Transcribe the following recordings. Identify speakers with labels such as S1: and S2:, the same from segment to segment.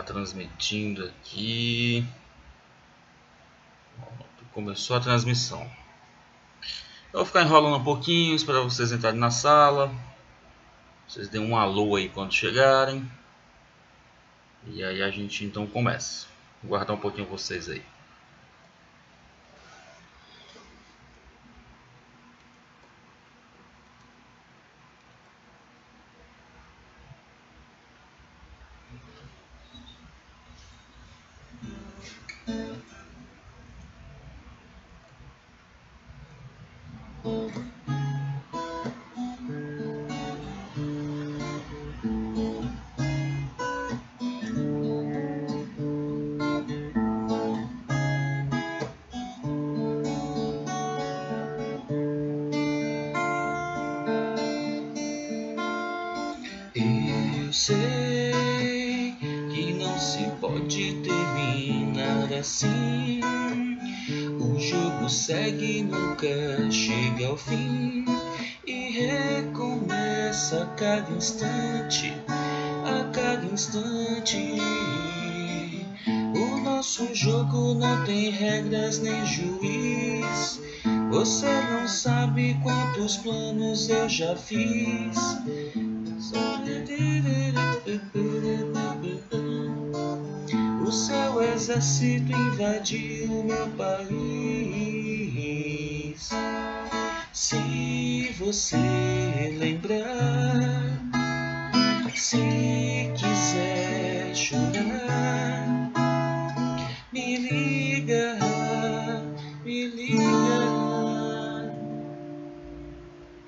S1: transmitindo aqui. Começou a transmissão. Eu vou ficar enrolando um pouquinho, esperar vocês entrarem na sala. Vocês deem um alô aí quando chegarem. E aí a gente então começa. Vou guardar um pouquinho vocês aí. Eu sei que não se pode terminar assim. O jogo segue, nunca chega ao fim e recomeça a cada instante, a cada instante. O nosso jogo não tem regras nem juiz. Você não sabe quantos planos eu já fiz. O seu exército invadiu meu país. Se você lembrar, se quiser chorar, me liga, me liga.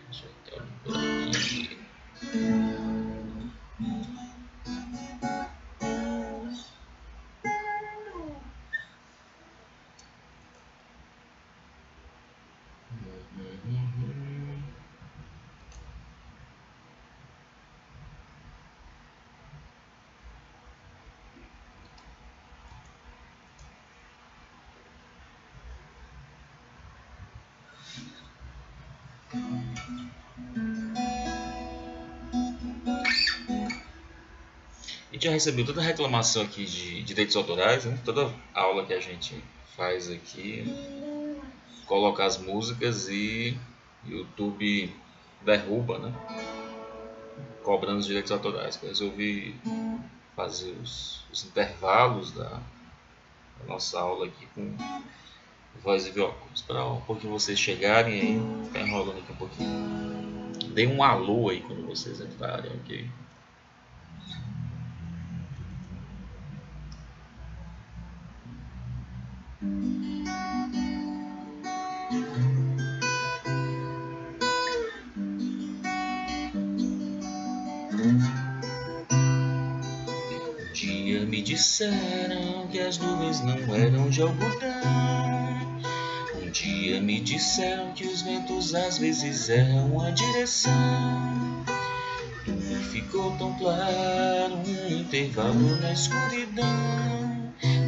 S1: Deixa eu até olhar por aqui. A gente já recebeu toda a reclamação aqui de direitos autorais, né? Toda aula que a gente faz aqui, coloca as músicas e YouTube derruba, né? Cobrando os direitos autorais. Eu resolvi fazer os intervalos da nossa aula aqui com voz e violão. Esperar um pouquinho vocês chegarem aí, ficar enrolando aqui um pouquinho. Dê um alô aí quando vocês entrarem, ok? Um dia me disseram que as nuvens não eram de algodão. Um dia me disseram que os ventos às vezes erram a direção. Tudo ficou tão claro, um intervalo na escuridão.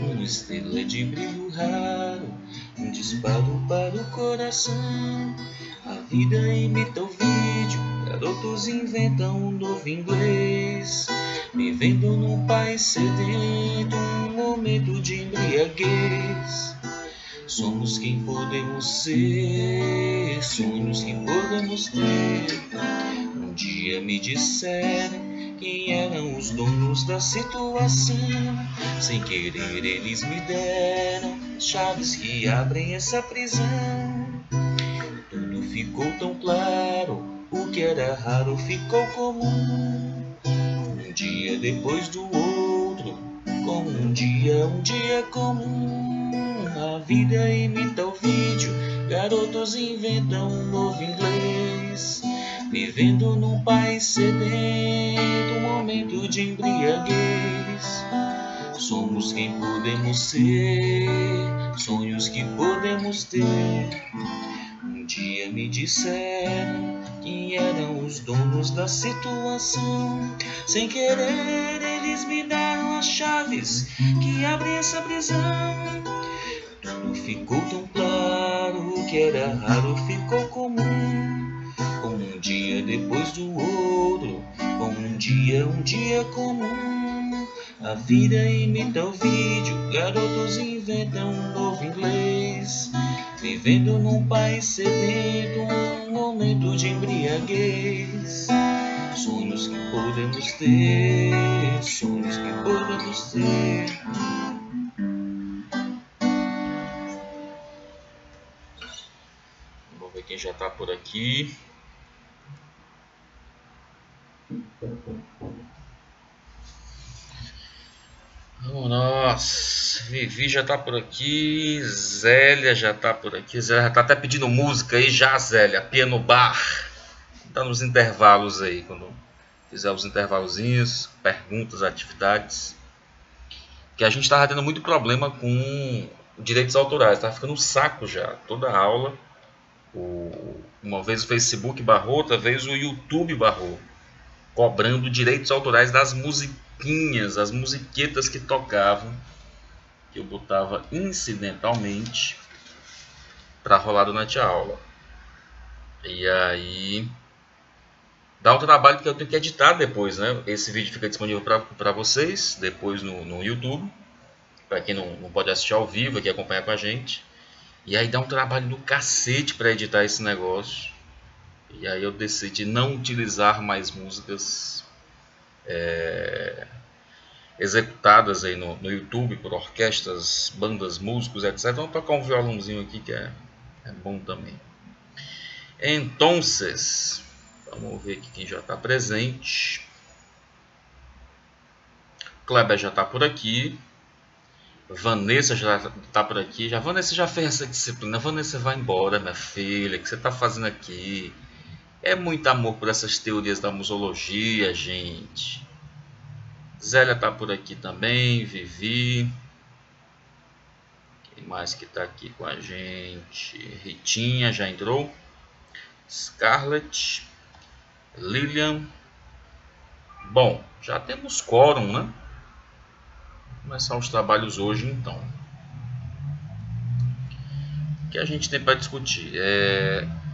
S1: Uma estrela de brilho raro, um disparo para o coração. A vida imita o vídeo, garotos inventam um novo inglês. Vivendo num país sedento, um momento de embriaguez. Somos quem podemos ser, sonhos que podemos ter. Um dia me disseram quem eram os donos da situação. Sem querer eles me deram chaves que abrem essa prisão. Tudo ficou tão claro, o que era raro ficou comum. Um dia depois do outro, como um dia comum. A vida imita o vídeo, garotos inventam um novo inglês. Vivendo num país sedento, um momento de embriaguez. Somos quem podemos ser, sonhos que podemos ter. Um dia me disseram quem eram os donos da situação. Sem querer eles me deram as chaves que abrem essa prisão. Tudo ficou tão claro, o que era raro ficou comum. Um dia depois do outro, como um dia comum. A vida imita o vídeo, garotos inventam um novo inglês. Vivendo num país sedento, um momento de embriaguez. Sonhos que podemos ter, sonhos que podemos ter. Vamos ver quem já tá por aqui. Nossa, Vivi já tá por aqui, Zélia já tá por aqui, Zélia já tá até pedindo música aí já, Zélia, piano bar. Tá nos intervalos aí, quando fizer os intervalozinhos, perguntas, atividades. Que a gente tava tendo muito problema com direitos autorais, tava ficando um saco já, toda a aula. Uma vez o Facebook barrou, outra vez o YouTube barrou, cobrando direitos autorais das musiquinhas, as musiquetas que tocavam, que eu botava incidentalmente para rolar durante a aula. E aí dá um trabalho porque eu tenho que editar depois, né? Esse vídeo fica disponível para vocês depois no YouTube, para quem não pode assistir ao vivo aqui, acompanhar com a gente. E aí dá um trabalho do cacete para editar esse negócio. E aí eu decidi não utilizar mais músicas executadas aí no YouTube por orquestras, bandas, músicos, etc. Vamos tocar um violãozinho aqui que é bom também. Entonces, vamos ver aqui quem já está presente. Kleber já está por aqui. Vanessa já está por aqui. Vanessa já fez essa disciplina. Vanessa, vai embora, minha filha. O que você está fazendo aqui? É muito amor por essas teorias da musologia, gente. Zélia está por aqui também. Vivi. Quem mais que está aqui com a gente? Ritinha já entrou. Scarlett. Lilian. Bom, já temos quórum, né? Vamos começar os trabalhos hoje, então. O que a gente tem para discutir?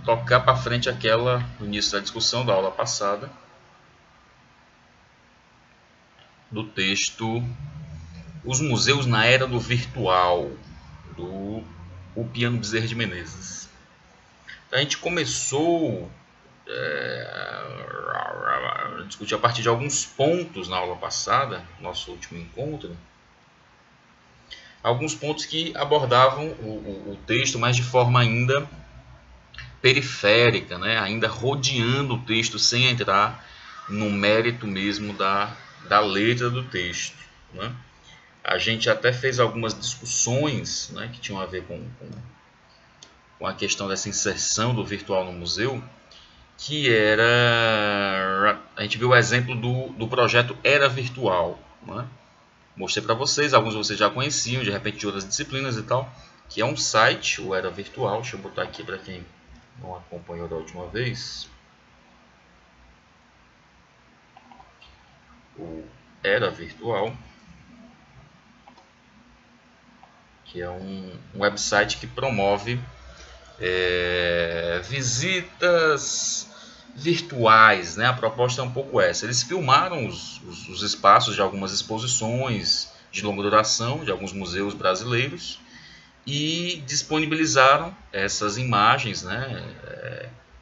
S1: Tocar para frente aquela no início da discussão da aula passada, do texto Os Museus na Era do Virtual, do Ulpiano Bezerra de Menezes. Então, a gente começou a discutir a partir de alguns pontos na aula passada, nosso último encontro, alguns pontos que abordavam o texto, mas de forma ainda periférica, né? Ainda rodeando o texto, sem entrar no mérito mesmo da letra do texto, né? A gente até fez algumas discussões, né, que tinham a ver com a questão dessa inserção do virtual no museu, que era... A gente viu o exemplo do projeto Era Virtual, né? Mostrei para vocês, alguns de vocês já conheciam, de repente de outras disciplinas e tal, que é um site, o Era Virtual. Deixa eu botar aqui para quem não acompanhou da última vez. O Era Virtual, que é um website que promove visitas virtuais, né? A proposta é um pouco essa. Eles filmaram os espaços de algumas exposições de longa duração de alguns museus brasileiros e disponibilizaram essas imagens, né?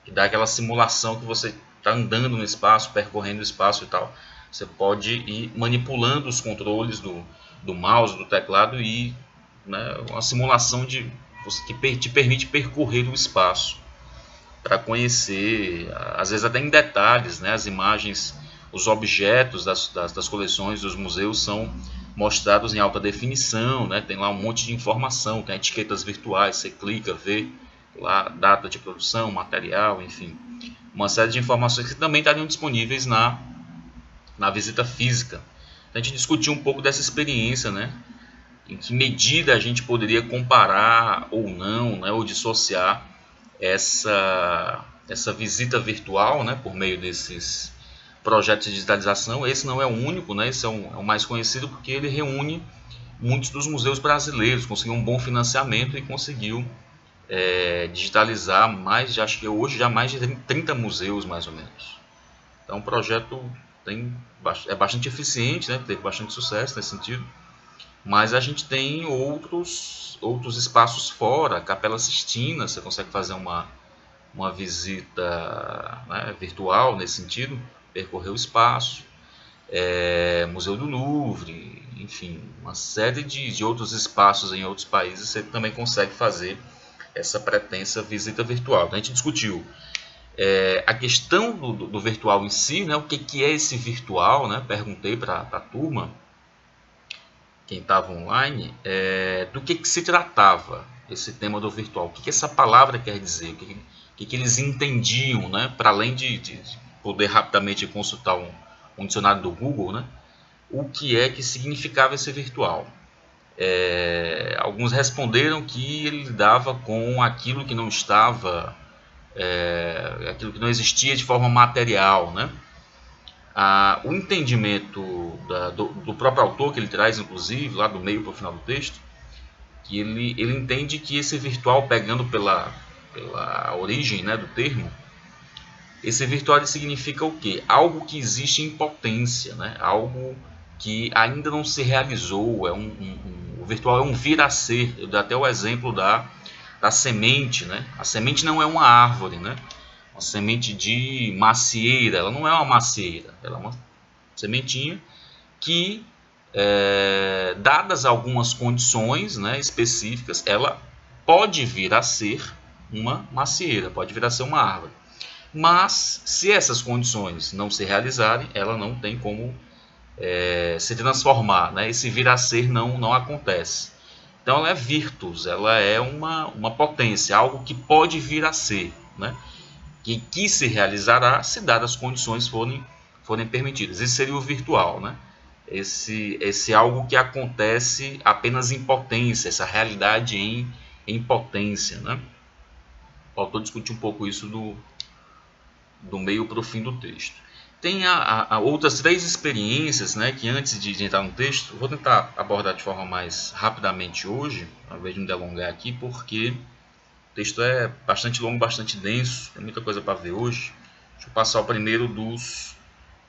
S1: Que dá aquela simulação que você está andando no espaço, percorrendo o espaço e tal. Você pode ir manipulando os controles do mouse, do teclado e, né, uma simulação que te permite percorrer o espaço para conhecer, às vezes até em detalhes, né, as imagens, os objetos das coleções dos museus são mostrados em alta definição, né, tem lá um monte de informação, tem etiquetas virtuais, você clica, vê lá data de produção, material, enfim, uma série de informações que também estariam disponíveis na visita física. Então, a gente discutiu um pouco dessa experiência, né, em que medida a gente poderia comparar ou não, né, ou dissociar essa visita virtual, né, por meio desses projetos de digitalização. Esse não é o único, né, esse é o mais conhecido porque ele reúne muitos dos museus brasileiros, conseguiu um bom financiamento e conseguiu digitalizar acho que hoje já mais de 30 museus, mais ou menos. Então, um projeto é bastante eficiente, né? Teve bastante sucesso nesse sentido. Mas a gente tem outros espaços fora, Capela Sistina, você consegue fazer uma visita, né, virtual nesse sentido, percorrer o espaço, Museu do Louvre, enfim, uma série de outros espaços em outros países você também consegue fazer essa pretensa visita virtual. A gente discutiu a questão do virtual em si, né, o que é esse virtual, né, perguntei para a turma, quem estava online, do que se tratava esse tema do virtual, o que essa palavra quer dizer, o que eles entendiam, né, para além de poder rapidamente consultar um dicionário do Google, né, o que é que significava esse virtual. Alguns responderam que ele lidava com aquilo que não estava, aquilo que não existia de forma material, né? O entendimento do próprio autor, que ele traz inclusive lá do meio para o final do texto, que ele entende que esse virtual, pegando pela origem, né, do termo, esse virtual significa o quê? Algo que existe em potência, né? Algo que ainda não se realizou. O virtual é um vir a ser. Eu dou até o exemplo da semente, né? A semente não é uma árvore, né? Uma semente de macieira, ela não é uma macieira, ela é uma sementinha que, dadas algumas condições, né, específicas, ela pode vir a ser uma macieira, pode vir a ser uma árvore. Mas, se essas condições não se realizarem, ela não tem como se transformar, né? Esse vir a ser não acontece. Então, ela é virtus, ela é uma potência, algo que pode vir a ser, né? Que se realizará se dadas as condições forem permitidas. Isso seria o virtual, né? Esse algo que acontece apenas em potência, essa realidade em potência, né? Faltou discutir um pouco isso do meio para o fim do texto. Tem outras 3 experiências, né, que antes de entrar no texto, vou tentar abordar de forma mais rapidamente hoje, ao invés de me delongar aqui, porque o texto é bastante longo, bastante denso, tem muita coisa para ver hoje. Deixa eu passar o primeiro dos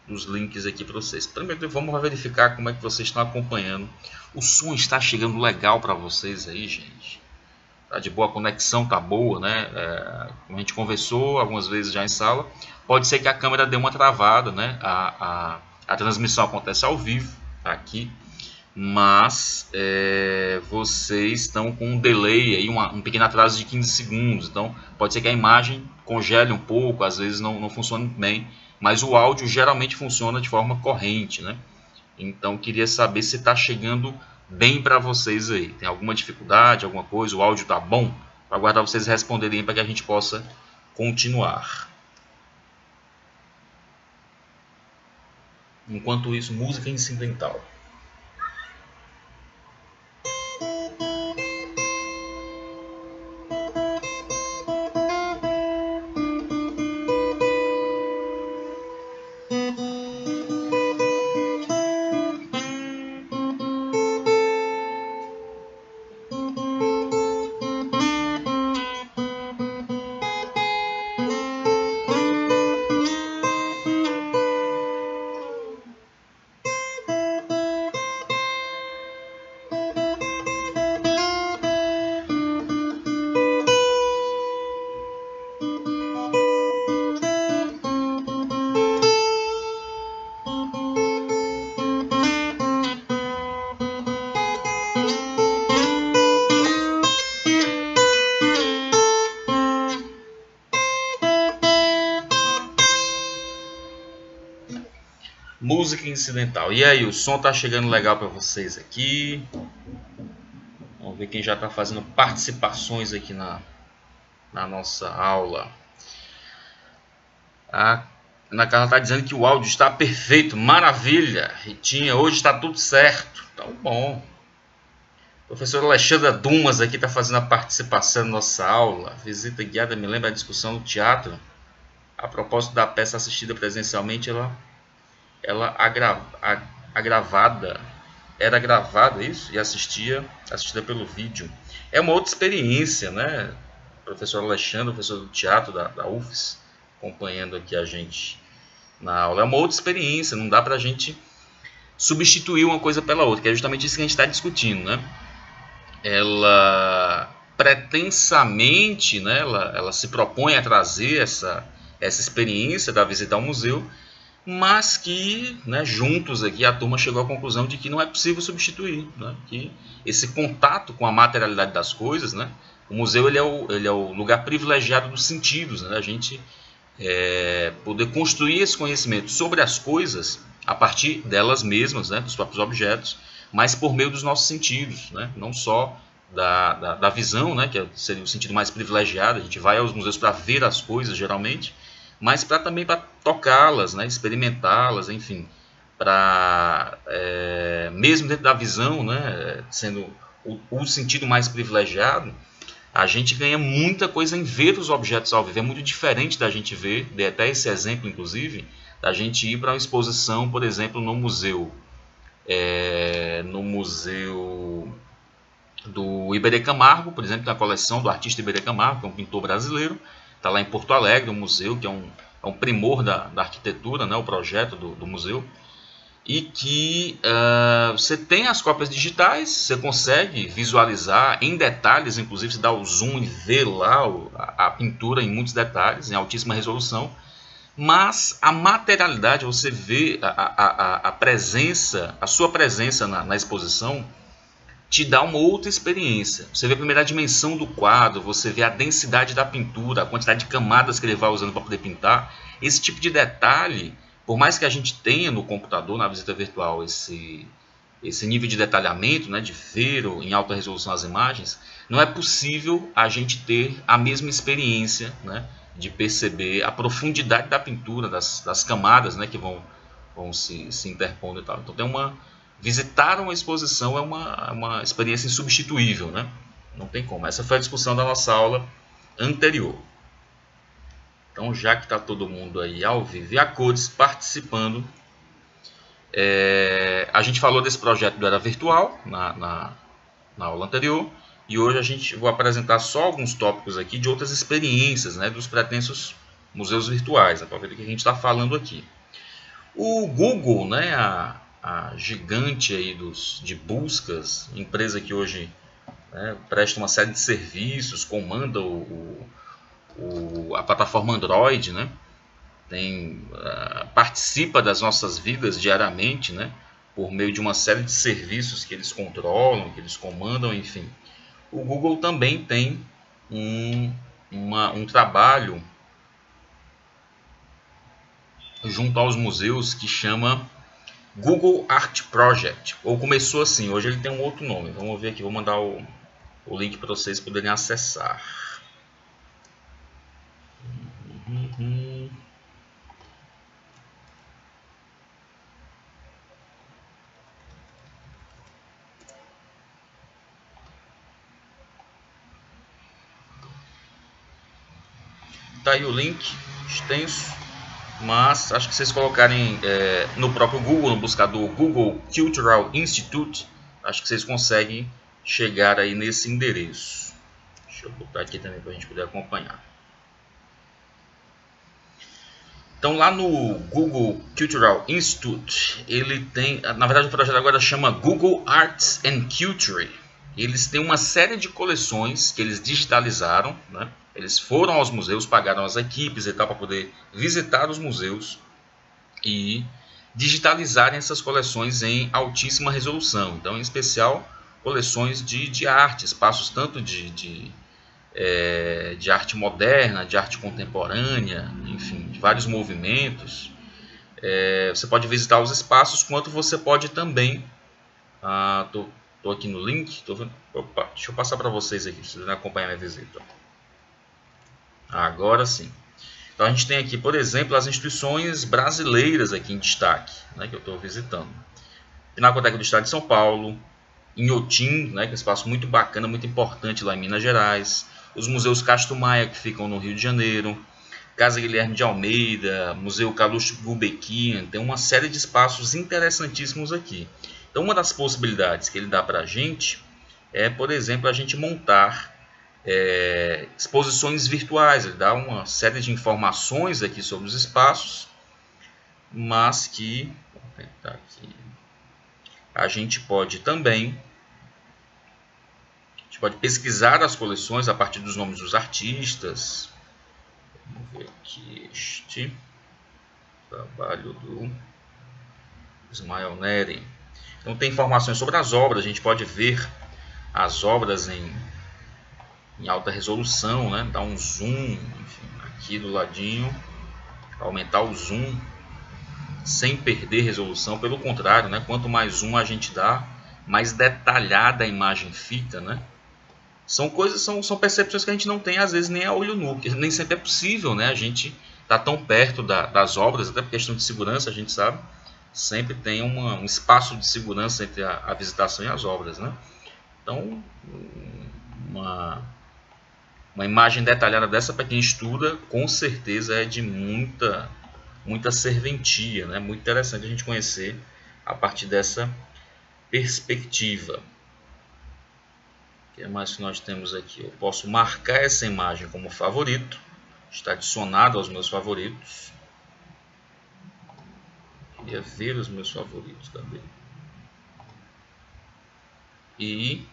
S1: links aqui para vocês. Primeiro vamos verificar como é que vocês estão acompanhando. O som está chegando legal para vocês aí, gente? Tá de boa, a conexão tá boa, né? Como a gente conversou algumas vezes já em sala, pode ser que a câmera dê uma travada, né? A transmissão acontece ao vivo, tá aqui, mas vocês estão com um delay aí, um pequeno atraso de 15 segundos, então pode ser que a imagem congele um pouco, às vezes não funcione bem, mas o áudio geralmente funciona de forma corrente, né? Então queria saber se está chegando bem para vocês aí. Tem alguma dificuldade, alguma coisa? O áudio tá bom? Para aguardar vocês responderem para que a gente possa continuar. Enquanto isso, música incidental. Música incidental. E aí, o som tá chegando legal para vocês aqui? Vamos ver quem já está fazendo participações aqui na nossa aula. A Ana Carla está dizendo que o áudio está perfeito, maravilha. Ritinha, hoje está tudo certo. Então, bom. O professor Alexandra Dumas aqui está fazendo a participação na nossa aula. Visita guiada me lembra a discussão do teatro. A propósito da peça assistida presencialmente, ela era gravada isso e assistida pelo vídeo. É uma outra experiência, né? O professor Alexandre, professor do teatro da UFES, acompanhando aqui a gente. na aula. É uma outra experiência, não dá para a gente substituir uma coisa pela outra, que é justamente isso que a gente está discutindo, né? Ela pretensamente, né, ela se propõe a trazer essa experiência da visita ao museu, mas que, né, juntos aqui a turma chegou à conclusão de que não é possível substituir, né, que esse contato com a materialidade das coisas, né, o museu ele é o lugar privilegiado dos sentidos, né, a gente poder construir esse conhecimento sobre as coisas a partir delas mesmas, né, dos próprios objetos, mas por meio dos nossos sentidos, né, não só da visão, né, que seria o sentido mais privilegiado. A gente vai aos museus para ver as coisas, geralmente, mas também para tocá-las, né, experimentá-las, enfim, para mesmo dentro da visão, né, sendo o sentido mais privilegiado, a gente ganha muita coisa em ver os objetos ao vivo. É muito diferente da gente ver, dei até esse exemplo, inclusive, da gente ir para uma exposição, por exemplo, no museu do Iberê Camargo, por exemplo, da coleção do artista Iberê Camargo, que é um pintor brasileiro. Está lá em Porto Alegre, um museu que é um primor da arquitetura, né, o projeto do museu. E que você tem as cópias digitais, você consegue visualizar em detalhes, inclusive você dá o zoom e vê lá a pintura em muitos detalhes, em altíssima resolução. Mas a materialidade, você vê a presença, a sua presença na exposição, te dá uma outra experiência. Você vê a primeira dimensão do quadro, você vê a densidade da pintura, a quantidade de camadas que ele vai usando para poder pintar. Esse tipo de detalhe, por mais que a gente tenha no computador, na visita virtual, esse nível de detalhamento, né, de ver em alta resolução as imagens, não é possível a gente ter a mesma experiência, né, de perceber a profundidade da pintura, das camadas, né, que vão se interpondo e tal. Então visitar uma exposição é uma experiência insubstituível, né? Não tem como. Essa foi a discussão da nossa aula anterior. Então, já que está todo mundo aí ao vivo e a cores participando, a gente falou desse projeto do Era Virtual na aula anterior, e hoje vou apresentar só alguns tópicos aqui de outras experiências, né, dos pretensos museus virtuais, né, para ver do que a gente está falando aqui. O Google, né, a gigante aí de buscas, empresa que hoje, né, presta uma série de serviços, comanda a plataforma Android, né, participa das nossas vidas diariamente, né, por meio de uma série de serviços que eles controlam, que eles comandam, enfim. O Google também tem um trabalho junto aos museus que chama Google Art Project, ou começou assim, hoje ele tem um outro nome. Vamos ver aqui, vou mandar o link para vocês poderem acessar. Tá aí o link, extenso, mas acho que vocês colocarem no próprio Google, no buscador Google Cultural Institute, acho que vocês conseguem chegar aí nesse endereço. Deixa eu botar aqui também para a gente poder acompanhar. Então, lá no Google Cultural Institute, ele tem, na verdade o projeto agora chama Google Arts and Culture. Eles têm uma série de coleções que eles digitalizaram, né? Eles foram aos museus, pagaram as equipes e tal para poder visitar os museus e digitalizarem essas coleções em altíssima resolução. Então, em especial, coleções de arte, espaços tanto de arte moderna, de arte contemporânea, enfim, de vários movimentos. Você pode visitar os espaços, quanto você pode também... Estou aqui no link, opa, deixa eu passar para vocês aqui, vocês vão acompanhar a minha visita. Agora sim. Então a gente tem aqui, por exemplo, as instituições brasileiras aqui em destaque, né, que eu estou visitando. Pinacoteca do Estado de São Paulo, Inhotim, né, que é um espaço muito bacana, muito importante lá em Minas Gerais. Os museus Castro Maia, que ficam no Rio de Janeiro. Casa Guilherme de Almeida, Museu Calouste Gulbenkian, tem uma série de espaços interessantíssimos aqui. Então uma das possibilidades que ele dá para a gente é, por exemplo, a gente montar exposições virtuais. Ele dá uma série de informações aqui sobre os espaços mas que, vou tentar aqui, a gente pode também, pesquisar as coleções a partir dos nomes dos artistas. Vamos ver aqui este trabalho do Ismael Neri. Então tem informações sobre as obras, a gente pode ver as obras em alta resolução, né? Dar um zoom, enfim, aqui do ladinho, aumentar o zoom sem perder resolução, pelo contrário, né? Quanto mais zoom a gente dá, mais detalhada a imagem fica, né? São coisas, são percepções que a gente não tem às vezes nem a olho nu, porque nem sempre é possível, né? A gente tá tão perto das obras, até por questão de segurança, a gente sabe, sempre tem um espaço de segurança entre a visitação e as obras, né? Então, uma imagem detalhada dessa para quem estuda, com certeza é de muita serventia, né? Muito interessante a gente conhecer a partir dessa perspectiva. O que mais que nós temos aqui? Eu posso marcar essa imagem como favorito, está adicionado aos meus favoritos. Queria ver os meus favoritos também. E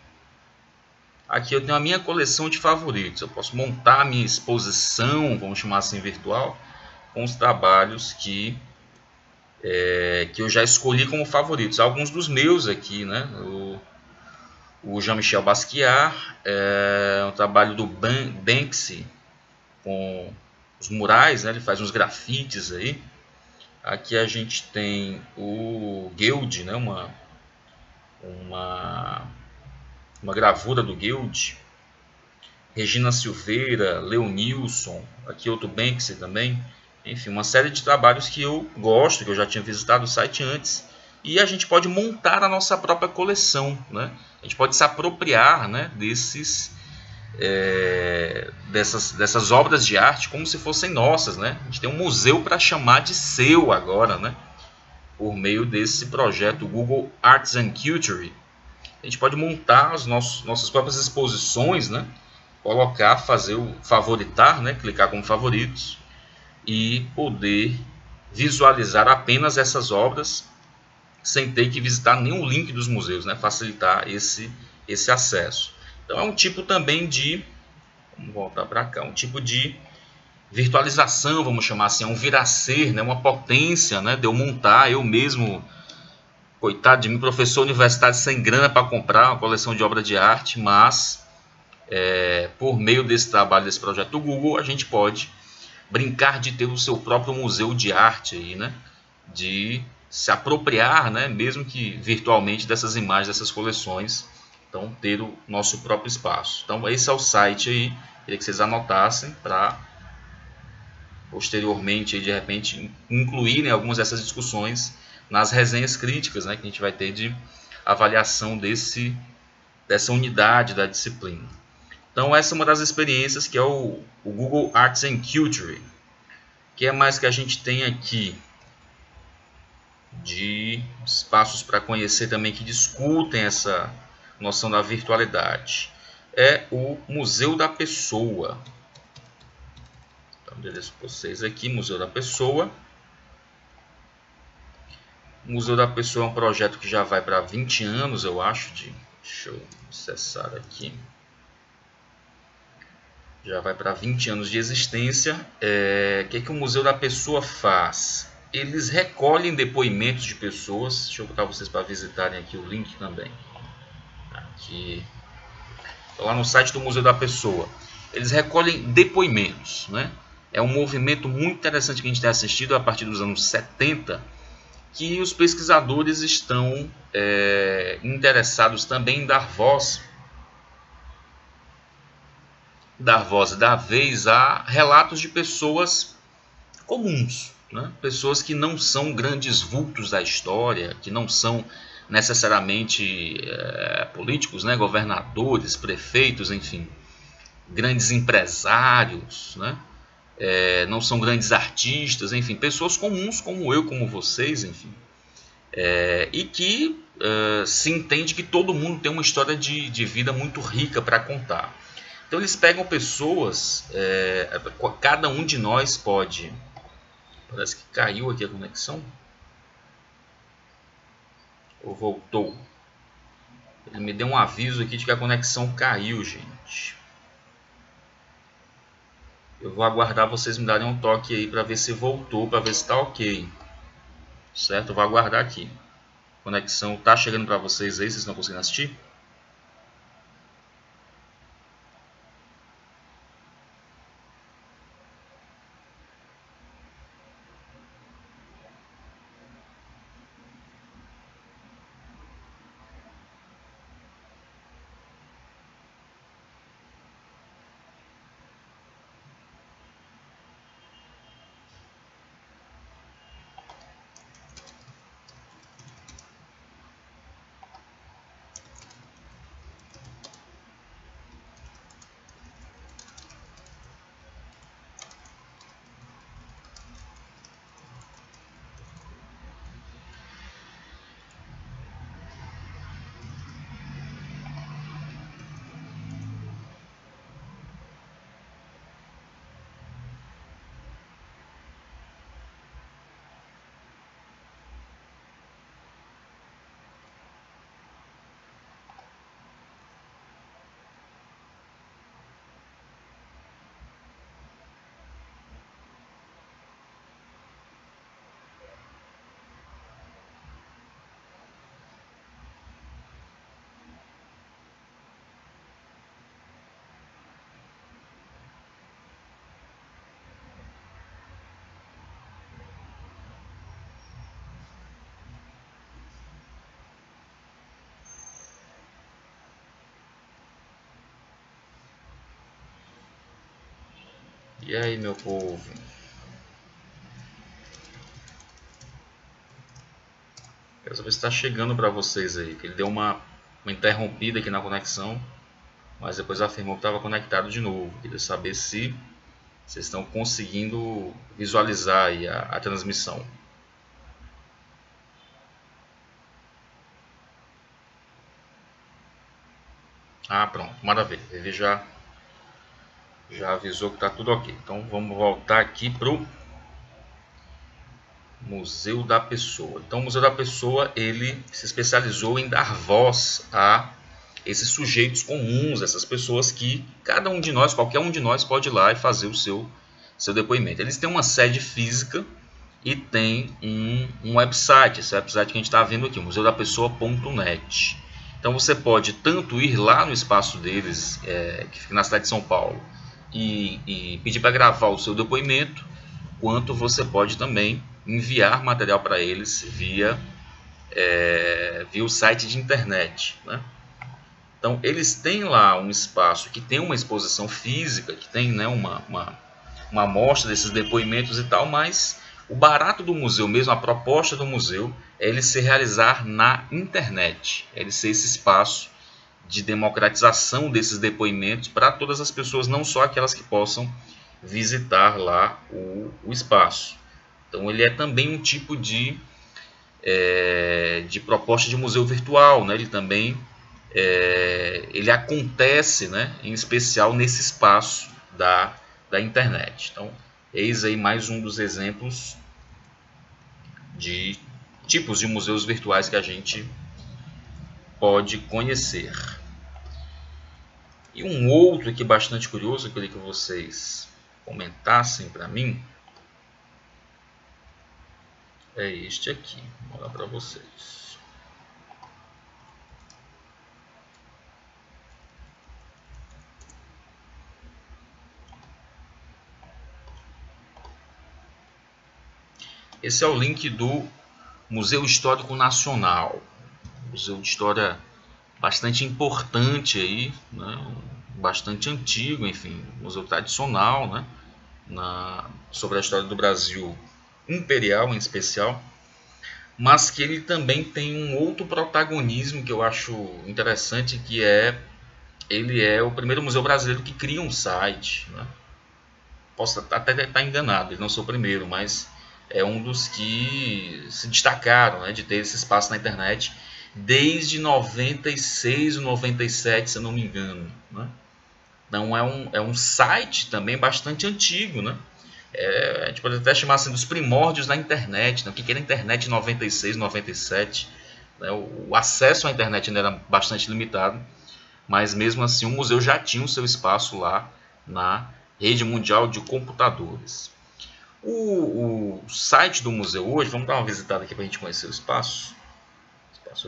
S1: aqui eu tenho a minha coleção de favoritos. Eu posso montar a minha exposição, vamos chamar assim, virtual, com os trabalhos que eu já escolhi como favoritos. Alguns dos meus aqui, né? O Jean-Michel Basquiat, um trabalho do Banksy com os murais, né? Ele faz uns grafites aí. Aqui a gente tem o Guild, né? uma gravura do Guild. Regina Silveira, Leonilson, aqui outro Banksy também. Enfim, uma série de trabalhos que eu gosto, que eu já tinha visitado o site antes. E a gente pode montar a nossa própria coleção, né? A gente pode se apropriar, né, dessas obras de arte como se fossem nossas, né? A gente tem um museu para chamar de seu agora, né? Por meio desse projeto Google Arts and Culture. A gente pode montar as nossas próprias exposições, né? Colocar, fazer o favoritar, né? Clicar como favoritos e poder visualizar apenas essas obras sem ter que visitar nenhum link dos museus, né? Facilitar esse acesso. Então é um tipo também de, vamos voltar para cá, um tipo de virtualização, vamos chamar assim, é um vir a ser, né? Uma potência, né? De eu montar, eu mesmo, coitado de mim, professor universitário sem grana para comprar uma coleção de obra de arte, mas por meio desse trabalho, desse projeto do Google, a gente pode brincar de ter o seu próprio museu de arte aí, né? De se apropriar, né, mesmo que virtualmente, dessas imagens, dessas coleções. Então, ter o nosso próprio espaço. Então, esse é o site aí. Queria que vocês anotassem para posteriormente, de repente, incluírem algumas dessas discussões nas resenhas críticas, né, que a gente vai ter de avaliação dessa unidade da disciplina. Então, essa é uma das experiências que é o Google Arts and Culture. O que é mais que a gente tem aqui de espaços para conhecer também que discutem essa noção da virtualidade? É o Museu da Pessoa. Então, endereço para vocês aqui, Museu da Pessoa. O Museu da Pessoa é um projeto que já vai para 20 anos, eu acho. Deixa eu acessar aqui. Já vai para 20 anos de existência. O que o Museu da Pessoa faz? Eles recolhem depoimentos de pessoas. Deixa eu botar vocês para visitarem aqui o link também. Aqui, lá no site do Museu da Pessoa. Eles recolhem depoimentos, né? É um movimento muito interessante que a gente tem assistido a partir dos anos 70, que os pesquisadores estão interessados também em dar voz e dar vez a relatos de pessoas comuns, né? Pessoas que não são grandes vultos da história, que não são necessariamente políticos, né? Governadores, prefeitos, enfim, grandes empresários, né? Não são grandes artistas, enfim, pessoas comuns como eu, como vocês, enfim, e que se entende que todo mundo tem uma história de vida muito rica para contar. Então eles pegam pessoas, cada um de nós pode Parece que caiu aqui a conexão. Ou voltou? Ele me deu um aviso aqui de que a conexão caiu, gente. Eu vou aguardar vocês me darem um toque aí para ver se voltou, para ver se está ok. Certo? Eu vou aguardar aqui. A conexão tá chegando para vocês aí, vocês estão conseguindo assistir? E aí, meu povo? Quero saber se está chegando para vocês aí. Que ele deu uma interrompida aqui na conexão, mas depois afirmou que estava conectado de novo. Queria saber se vocês estão conseguindo visualizar aí a transmissão. Ah, pronto, maravilha. Ele já avisou que está tudo ok. Então vamos voltar aqui para o Museu da Pessoa. Então o Museu da Pessoa ele se especializou em dar voz a esses sujeitos comuns, essas pessoas que cada um de nós, qualquer um de nós pode ir lá e fazer o seu depoimento. Eles têm uma sede física e tem um website, esse website que a gente está vendo aqui, museudapessoa.net. Então você pode tanto ir lá no espaço deles, que fica na cidade de São Paulo, e pedir para gravar o seu depoimento, quanto você pode também enviar material para eles via o site de internet, né? Então eles têm lá um espaço que tem uma exposição física, que tem, né, uma amostra desses depoimentos e tal, mas o barato do museu mesmo, a proposta do museu, é ele se realizar na internet, é ele ser esse espaço de democratização desses depoimentos para todas as pessoas, não só aquelas que possam visitar lá o espaço. Então ele é também um tipo de proposta de museu virtual, né? Ele também ele acontece, né, em especial nesse espaço da internet. Então eis aí mais um dos exemplos de tipos de museus virtuais que a gente pode conhecer. E um outro aqui bastante curioso, eu queria que vocês comentassem para mim, é este aqui. Vou mostrar para vocês. Esse é o link do Museu Histórico Nacional, museu de história bastante importante aí, né? Bastante antigo, enfim, museu tradicional, né? Sobre a história do Brasil imperial em especial, mas que ele também tem um outro protagonismo que eu acho interessante, que ele é o primeiro museu brasileiro que cria um site, né? Posso até estar enganado, ele não sou o primeiro, mas é um dos que se destacaram, né, de ter esse espaço na internet desde 96 ou 97, se eu não me engano, né? Então é um site também bastante antigo, né? A gente pode até chamar assim dos primórdios da internet, né? O que era a internet em 96, 97. Né? O acesso à internet ainda era bastante limitado, mas mesmo assim o museu já tinha o seu espaço lá na rede mundial de computadores. O site do museu hoje, vamos dar uma visitada aqui para a gente conhecer o espaço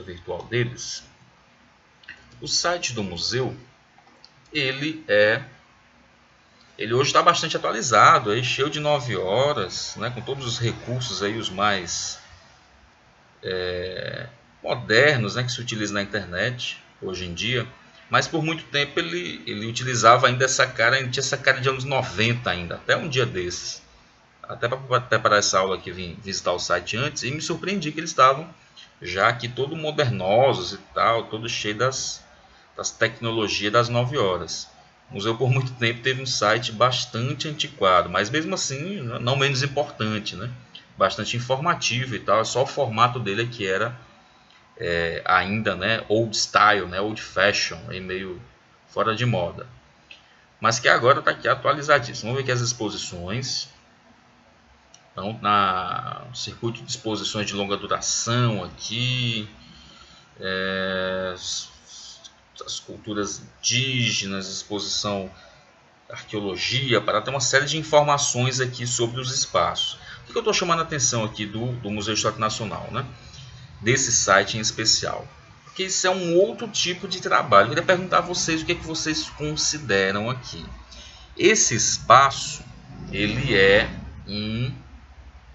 S1: virtual deles. O site do museu, ele hoje está bastante atualizado, aí, cheio de 9 horas, né, com todos os recursos aí, os mais modernos, né, que se utiliza na internet hoje em dia. Mas por muito tempo ele utilizava ainda essa cara, tinha essa cara de anos 90 ainda, até um dia desses. Até para preparar essa aula aqui, vim visitar o site antes e me surpreendi que eles estavam já aqui todo modernosos e tal, todo cheio das tecnologias das 9 horas. O museu por muito tempo teve um site bastante antiquado, mas mesmo assim não menos importante, né? Bastante informativo e tal, só o formato dele que era ainda, né, old style, né, old fashion, meio fora de moda. Mas que agora está aqui atualizadíssimo. Vamos ver aqui as exposições. Então, no circuito de exposições de longa duração aqui, as culturas indígenas, exposição arqueologia, para ter uma série de informações aqui sobre os espaços. Por que eu estou chamando a atenção aqui do Museu Histórico Nacional, né? Desse site em especial? Porque isso é um outro tipo de trabalho. Eu queria perguntar a vocês o que é que vocês consideram aqui. Esse espaço, ele é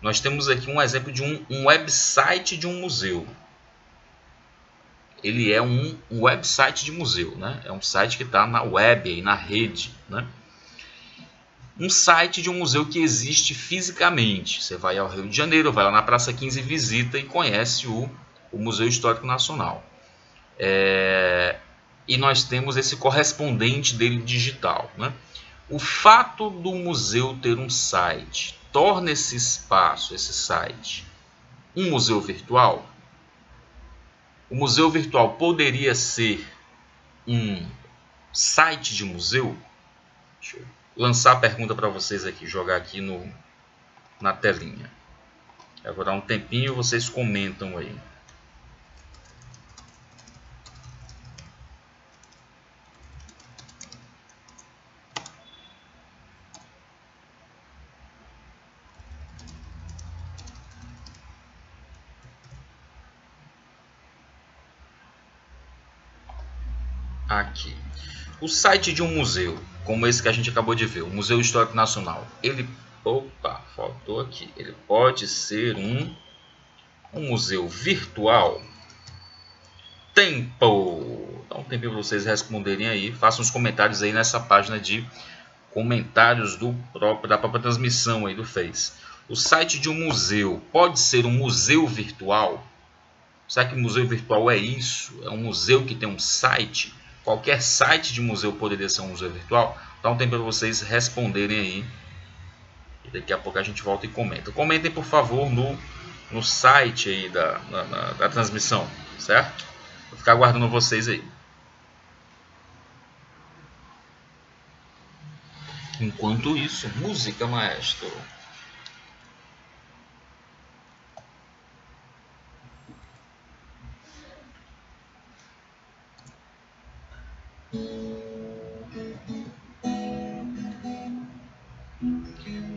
S1: nós temos aqui um exemplo de um website de um museu. Ele é um website de museu, né? É um site que está na web, na rede, né? Um site de um museu que existe fisicamente. Você vai ao Rio de Janeiro, vai lá na Praça 15, visita e conhece o Museu Histórico Nacional. E nós temos esse correspondente dele digital, né? O fato do museu ter um site torna esse espaço, esse site, um museu virtual? O museu virtual poderia ser um site de museu? Deixa eu lançar a pergunta para vocês aqui, jogar aqui na telinha. Eu vou dar um tempinho e vocês comentam aí. Aqui. O site de um museu, como esse que a gente acabou de ver, o Museu Histórico Nacional, ele pode ser um museu virtual? Tempo! Dá um tempinho para vocês responderem aí, façam os comentários aí nessa página de comentários da própria transmissão aí do Face. O site de um museu pode ser um museu virtual? Será que museu virtual é isso? É um museu que tem um site? Qualquer site de museu poderia ser um museu virtual? Dá um tempo para vocês responderem aí. E daqui a pouco a gente volta e comenta. Comentem, por favor, no site aí da transmissão, certo? Vou ficar aguardando vocês aí. Enquanto isso, música, maestro.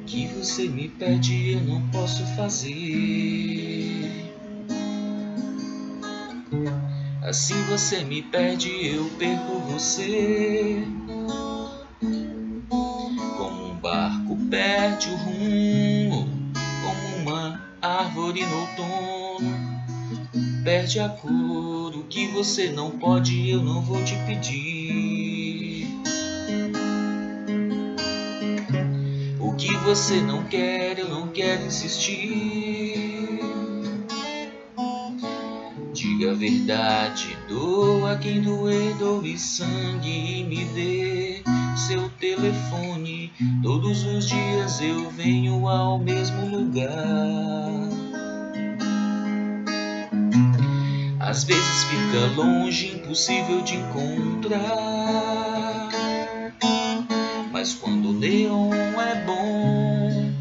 S1: Que você me pede, eu não posso fazer. Assim você me perde, eu perco você. Como um barco perde o rumo, como uma árvore no outono perde a cor. O que você não pode, eu não vou te pedir. O que você não quer, eu não quero insistir. Diga a verdade, doa quem doer, doe sangue e me dê seu telefone. Todos os dias eu venho ao mesmo lugar. Às vezes fica longe, impossível de encontrar. Mas quando o neon é bom,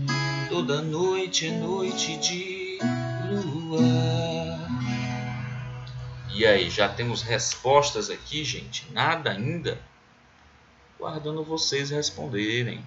S1: toda noite é noite de lua. E aí, já temos respostas aqui, gente? Nada ainda? Guardando vocês responderem.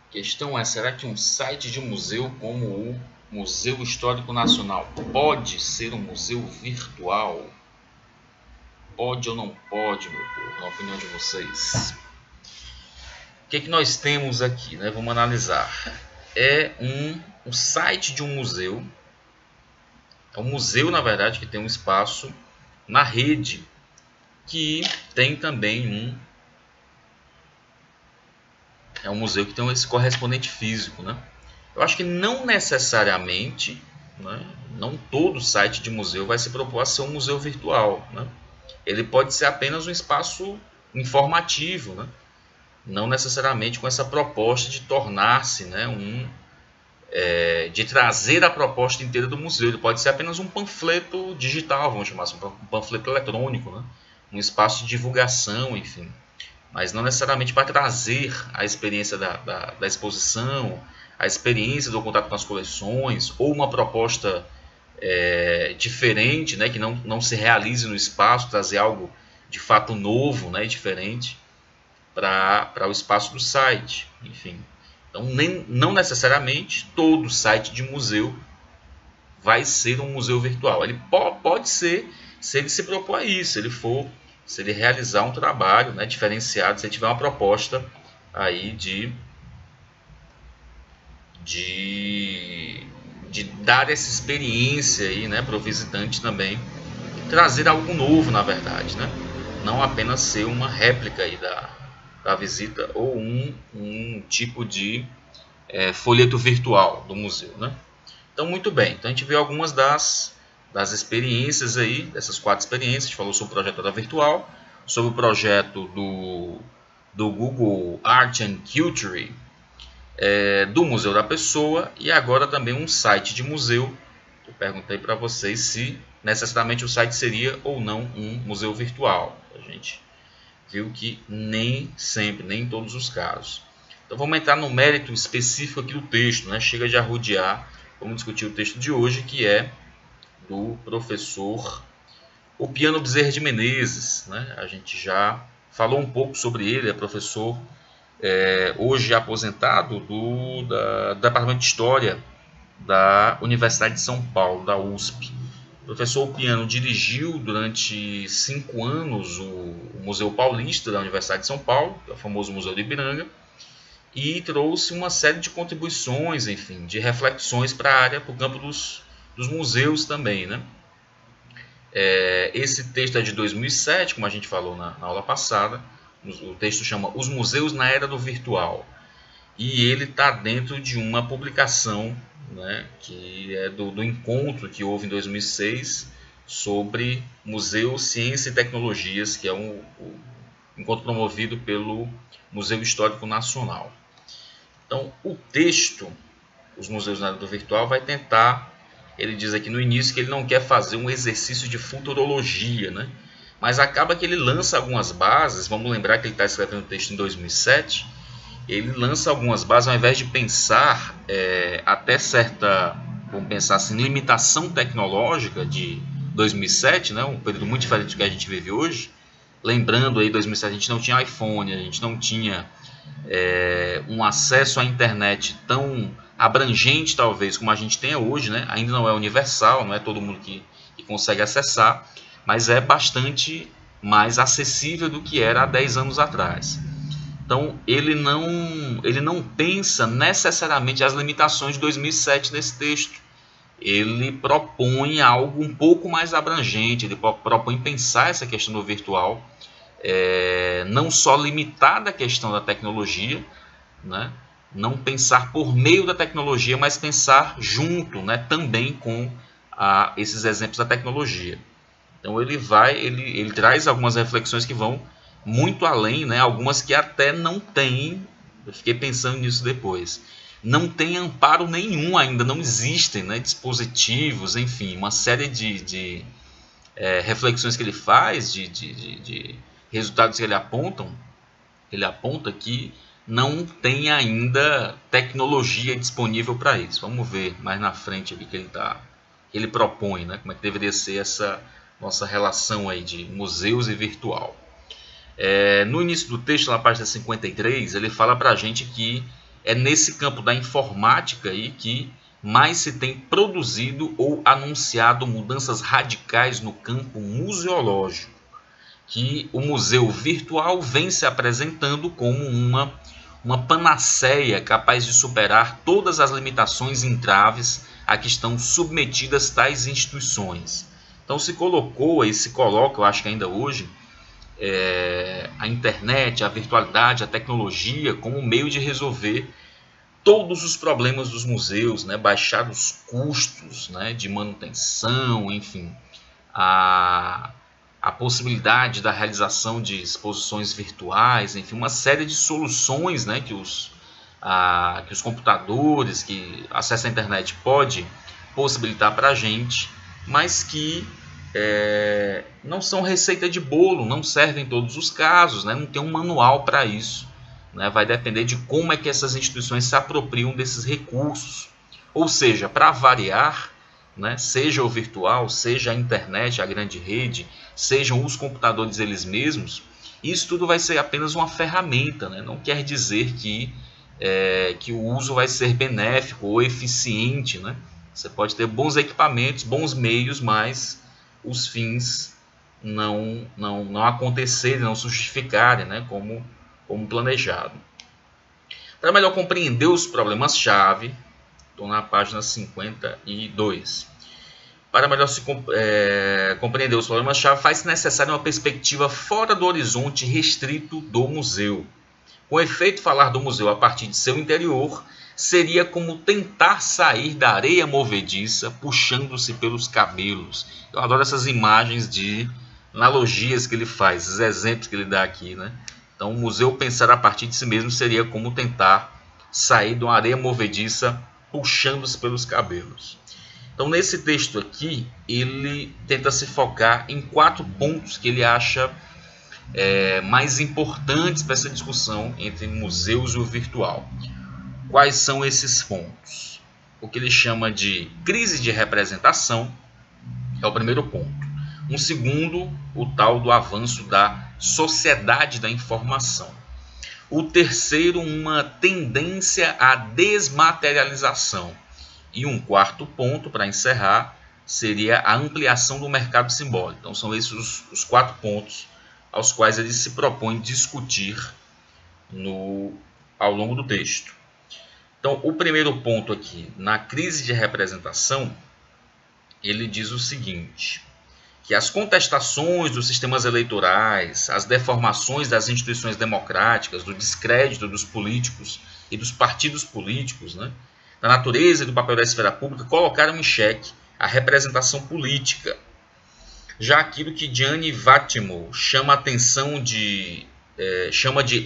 S1: A questão é, será que um site de museu como o Museu Histórico Nacional pode ser um museu virtual? Pode ou não pode, meu povo, na opinião de vocês? O que é que nós temos aqui, né? Vamos analisar. É um site de um museu. É um museu, na verdade, que tem um espaço na rede, que tem também é um museu que tem esse correspondente físico, né? Eu acho que não necessariamente, né, não todo site de museu vai se propor a ser um museu virtual, né? Ele pode ser apenas um espaço informativo, né? Não necessariamente com essa proposta de tornar-se, né, de trazer a proposta inteira do museu. Ele pode ser apenas um panfleto digital, vamos chamar assim, um panfleto eletrônico, né? Um espaço de divulgação, enfim. Mas não necessariamente para trazer a experiência da exposição, a experiência do contato com as coleções, ou uma proposta diferente, né, que não se realize no espaço, trazer algo de fato novo, né, diferente para o espaço do site. Enfim, então não necessariamente todo site de museu vai ser um museu virtual. Ele pode ser, se ele se propor a isso, se ele realizar um trabalho, né, diferenciado, se ele tiver uma proposta aí de dar essa experiência aí, né, para o visitante também, trazer algo novo, na verdade, né? Não apenas ser uma réplica aí da visita ou um tipo de folheto virtual do museu, né? Então, muito bem. Então, a gente viu algumas das experiências aí, dessas 4 experiências. A gente falou sobre o projeto da virtual, sobre o projeto do Google Art and Culture, do Museu da Pessoa, e agora também um site de museu. Eu perguntei para vocês se necessariamente o site seria ou não um museu virtual. A gente viu que nem sempre, nem em todos os casos. Então vamos entrar no mérito específico aqui do texto, né? Chega de arrodear. Vamos discutir o texto de hoje, que é do professor Opiano Bezerra de Menezes, né? A gente já falou um pouco sobre ele, é professor hoje aposentado do Departamento de História da Universidade de São Paulo, da USP. O professor Opiano dirigiu durante 5 anos o Museu Paulista da Universidade de São Paulo, que é o famoso Museu do Ipiranga, e trouxe uma série de contribuições, enfim, de reflexões para a área, para o campo dos museus também, né? Esse texto é de 2007, como a gente falou na aula passada. O texto chama Os Museus na Era do Virtual, e ele está dentro de uma publicação, né, que é do encontro que houve em 2006 sobre Museu, Ciência e Tecnologias, que é um encontro promovido pelo Museu Histórico Nacional. Então, o texto, Os Museus na Era do Virtual, vai tentar, ele diz aqui no início que ele não quer fazer um exercício de futurologia, né? Mas acaba que ele lança algumas bases. Vamos lembrar que ele está escrevendo o texto em 2007. Ele lança algumas bases, ao invés de pensar até certa, vamos pensar assim, limitação tecnológica de 2007, né? Um período muito diferente do que a gente vive hoje. Lembrando aí, 2007 a gente não tinha iPhone, a gente não tinha um acesso à internet tão abrangente talvez como a gente tem hoje, né? Ainda não é universal, não é todo mundo que consegue acessar, mas é bastante mais acessível do que era há 10 anos atrás. Então ele não pensa necessariamente as limitações de 2007 nesse texto. Ele propõe algo um pouco mais abrangente, ele propõe pensar essa questão do virtual, não só limitada à questão da tecnologia, né? Não pensar por meio da tecnologia, mas pensar junto, né? Também com esses exemplos da tecnologia. Então ele traz algumas reflexões que vão muito além, né? Algumas que até não têm, eu fiquei pensando nisso depois, não tem amparo nenhum ainda, não existem, né, dispositivos, enfim, uma série de reflexões que ele faz, de resultados que ele aponta que não tem ainda tecnologia disponível para isso. Vamos ver mais na frente o que ele propõe, né? Como é que deveria ser essa nossa relação aí de museus e virtual. No início do texto, na página 53, ele fala para a gente que é nesse campo da informática aí que mais se tem produzido ou anunciado mudanças radicais no campo museológico, que o museu virtual vem se apresentando como uma panaceia capaz de superar todas as limitações e entraves a que estão submetidas tais instituições. Então se colocou e se coloca, eu acho que ainda hoje, a internet, a virtualidade, a tecnologia como meio de resolver todos os problemas dos museus, né? Baixar os custos, né, de manutenção, enfim, a possibilidade da realização de exposições virtuais, enfim, uma série de soluções, né, que os computadores, que acesso à internet pode possibilitar para a gente, mas que não são receita de bolo, não servem em todos os casos, né, não tem um manual para isso, né, vai depender de como é que essas instituições se apropriam desses recursos. Ou seja, para variar, né, seja o virtual, seja a internet, a grande rede, sejam os computadores eles mesmos, isso tudo vai ser apenas uma ferramenta, né? Não quer dizer que o uso vai ser benéfico ou eficiente, né? Você pode ter bons equipamentos, bons meios, mas os fins não acontecerem, não se justificarem, né, como planejado. Para melhor compreender os problemas-chave, estou na página 52. Para melhor compreender os problemas-chave, faz-se necessária uma perspectiva fora do horizonte restrito do museu. Com efeito, falar do museu a partir de seu interior seria como tentar sair da areia movediça puxando-se pelos cabelos. Eu adoro essas imagens de analogias que ele faz, esses exemplos que ele dá aqui, né? Então, o museu pensar a partir de si mesmo seria como tentar sair de uma areia movediça puxando-se pelos cabelos. Então, nesse texto aqui, ele tenta se focar em 4 pontos que ele acha mais importantes para essa discussão entre museus e o virtual. Quais são esses pontos? O que ele chama de crise de representação é o primeiro ponto. Um segundo, o tal do avanço da sociedade da informação. O terceiro, uma tendência à desmaterialização. E um quarto ponto, para encerrar, seria a ampliação do mercado simbólico. Então, são esses os 4 pontos aos quais ele se propõe discutir ao longo do texto. Então, o primeiro ponto aqui, na crise de representação, ele diz o seguinte, que as contestações dos sistemas eleitorais, as deformações das instituições democráticas, do descrédito dos políticos e dos partidos políticos, né, da natureza e do papel da esfera pública, colocaram em xeque a representação política. Já aquilo que Gianni Vattimo chama de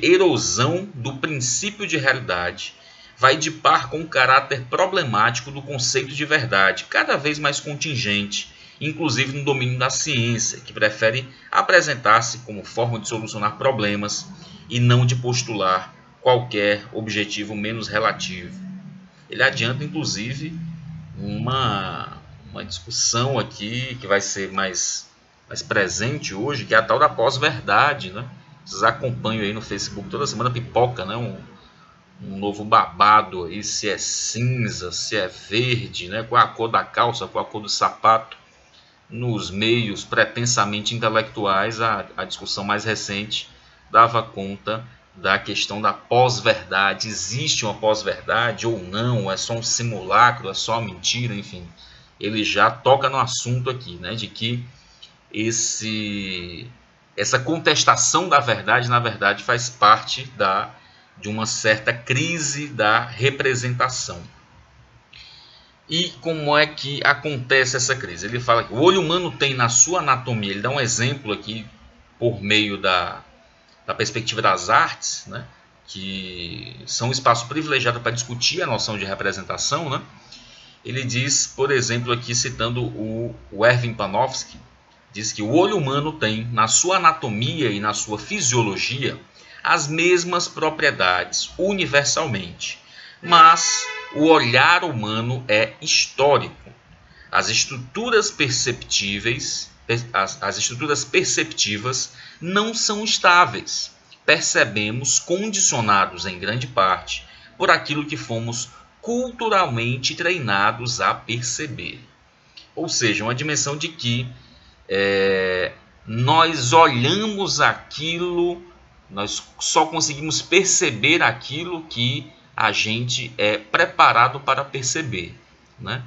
S1: erosão do princípio de realidade, vai de par com o caráter problemático do conceito de verdade, cada vez mais contingente, inclusive no domínio da ciência, que prefere apresentar-se como forma de solucionar problemas e não de postular qualquer objetivo menos relativo. Ele adianta, inclusive, uma discussão aqui que vai ser mais presente hoje, que é a tal da pós-verdade, né? Vocês acompanham aí no Facebook, toda semana pipoca, né? Um novo babado aí, se é cinza, se é verde, né? Qual a cor da calça, qual a cor do sapato. Nos meios pretensamente intelectuais, a discussão mais recente dava conta da questão da pós-verdade. Existe uma pós-verdade ou não? É só um simulacro? É só uma mentira? Enfim, ele já toca no assunto aqui, né, de que essa contestação da verdade, na verdade, faz parte de uma certa crise da representação. E como é que acontece essa crise? Ele fala que o olho humano tem na sua anatomia, ele dá um exemplo aqui por meio da perspectiva das artes, né, que são um espaço privilegiado para discutir a noção de representação, né? Ele diz, por exemplo, aqui citando o Erwin Panofsky, diz que o olho humano tem na sua anatomia e na sua fisiologia as mesmas propriedades universalmente, mas o olhar humano é histórico. As estruturas perceptivas não são estáveis. Percebemos condicionados em grande parte por aquilo que fomos culturalmente treinados a perceber. Ou seja, uma dimensão de que nós olhamos aquilo, nós só conseguimos perceber aquilo que a gente é preparado para perceber, né?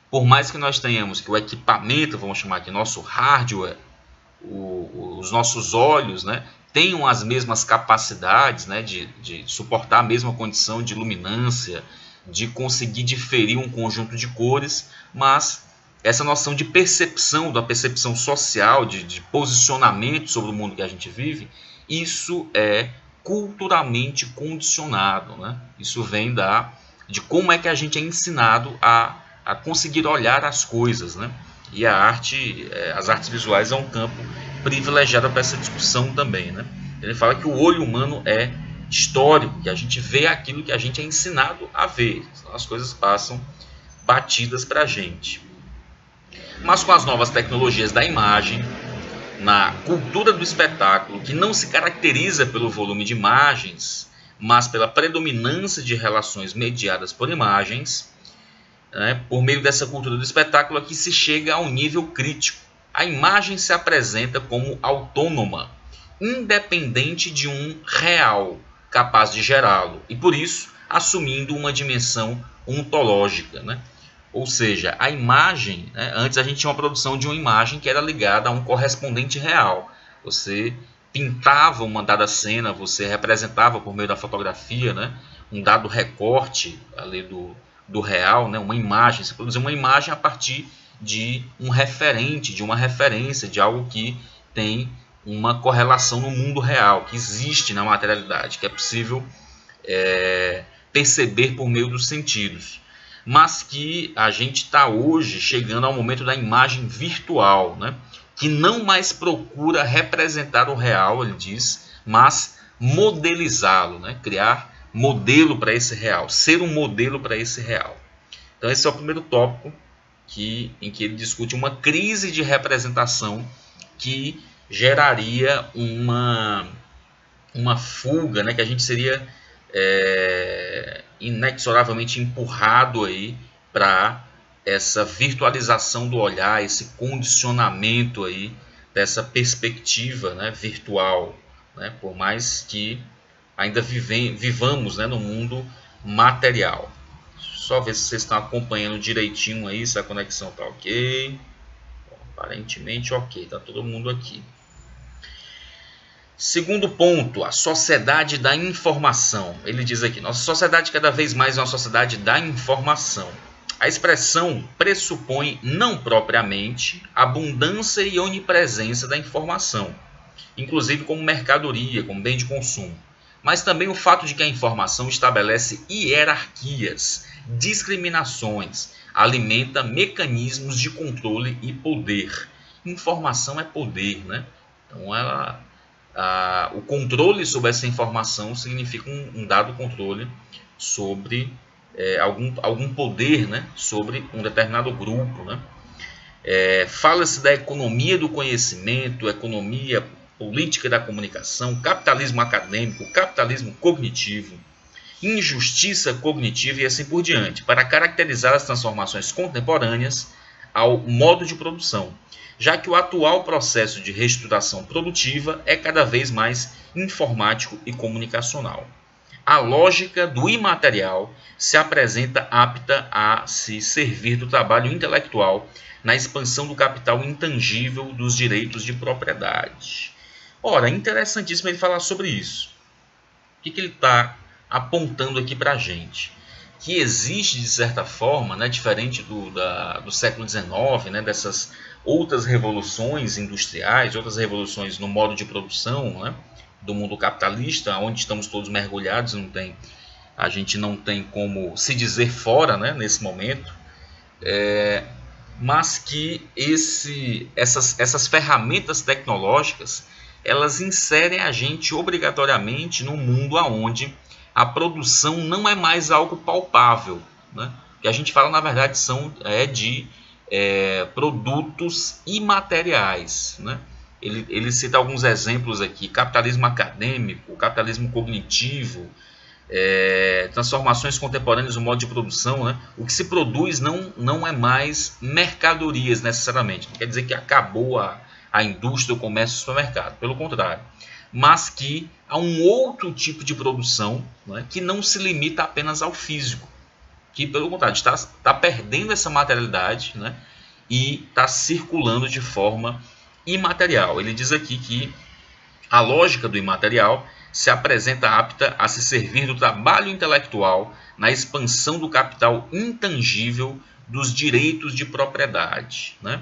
S1: Por mais que nós tenhamos que o equipamento, vamos chamar aqui, nosso hardware, os nossos olhos, né, tenham as mesmas capacidades, né, de suportar a mesma condição de luminância, de conseguir diferir um conjunto de cores, mas essa noção de percepção, da percepção social, de posicionamento sobre o mundo que a gente vive, isso é culturalmente condicionado, né? Isso vem de como é que a gente é ensinado a conseguir olhar as coisas, né? E a arte, as artes visuais é um campo privilegiado para essa discussão também, né? Ele fala que o olho humano é histórico, que a gente vê aquilo que a gente é ensinado a ver, senão as coisas passam batidas para a gente. Mas com as novas tecnologias da imagem, na cultura do espetáculo, que não se caracteriza pelo volume de imagens, mas pela predominância de relações mediadas por imagens, né, por meio dessa cultura do espetáculo aqui se chega a um nível crítico. A imagem se apresenta como autônoma, independente de um real capaz de gerá-lo, e por isso assumindo uma dimensão ontológica, né? Ou seja, a imagem, né, antes a gente tinha uma produção de uma imagem que era ligada a um correspondente real. Você pintava uma dada cena, você representava por meio da fotografia, né, um dado recorte ali do real, né, uma imagem. Você produzia uma imagem a partir de um referente, de uma referência, de algo que tem uma correlação no mundo real, que existe na materialidade, que é possível perceber por meio dos sentidos. Mas que a gente está hoje chegando ao momento da imagem virtual, né? Que não mais procura representar o real, ele diz, mas modelizá-lo, né? Criar modelo para esse real, ser um modelo para esse real. Então esse é o primeiro tópico em que ele discute uma crise de representação que geraria uma fuga, né? Que a gente seria inexoravelmente empurrado aí para essa virtualização do olhar, esse condicionamento aí dessa perspectiva, né, virtual, né, por mais que ainda vivamos, né, no mundo material. Só ver se vocês estão acompanhando direitinho aí, se a conexão está ok. Bom, aparentemente ok, está todo mundo aqui. Segundo ponto, a sociedade da informação. Ele diz aqui, nossa sociedade cada vez mais é uma sociedade da informação. A expressão pressupõe não propriamente a abundância e onipresença da informação, inclusive como mercadoria, como bem de consumo, mas também o fato de que a informação estabelece hierarquias, discriminações, alimenta mecanismos de controle e poder. Informação é poder, né? Então o controle sobre essa informação significa um dado controle sobre algum poder, né, sobre um determinado grupo, né? Fala-se da economia do conhecimento, economia política da comunicação, capitalismo acadêmico, capitalismo cognitivo, injustiça cognitiva e assim por diante, para caracterizar as transformações contemporâneas ao modo de produção, já que o atual processo de reestruturação produtiva é cada vez mais informático e comunicacional. A lógica do imaterial se apresenta apta a se servir do trabalho intelectual na expansão do capital intangível dos direitos de propriedade. Ora, é interessantíssimo ele falar sobre isso. O que ele está apontando aqui para a gente? que existe de certa forma, né, diferente do século XIX, né, dessas outras revoluções industriais, outras revoluções no modo de produção, né, do mundo capitalista, onde estamos todos mergulhados, a gente não tem como se dizer fora, né, nesse momento, mas que essas ferramentas tecnológicas, elas inserem a gente obrigatoriamente num mundo onde a produção não é mais algo palpável, né? O que a gente fala, na verdade, de produtos imateriais, né? Ele cita alguns exemplos aqui: capitalismo acadêmico, capitalismo cognitivo, transformações contemporâneas no modo de produção, né? O que se produz não é mais mercadorias necessariamente. Não quer dizer que acabou a indústria, o comércio, o supermercado. Pelo contrário. Mas que há um outro tipo de produção, né, que não se limita apenas ao físico. Que, pelo contrário, está perdendo essa materialidade, né, e está circulando de forma imaterial. Ele diz aqui que a lógica do imaterial se apresenta apta a se servir do trabalho intelectual na expansão do capital intangível dos direitos de propriedade, né?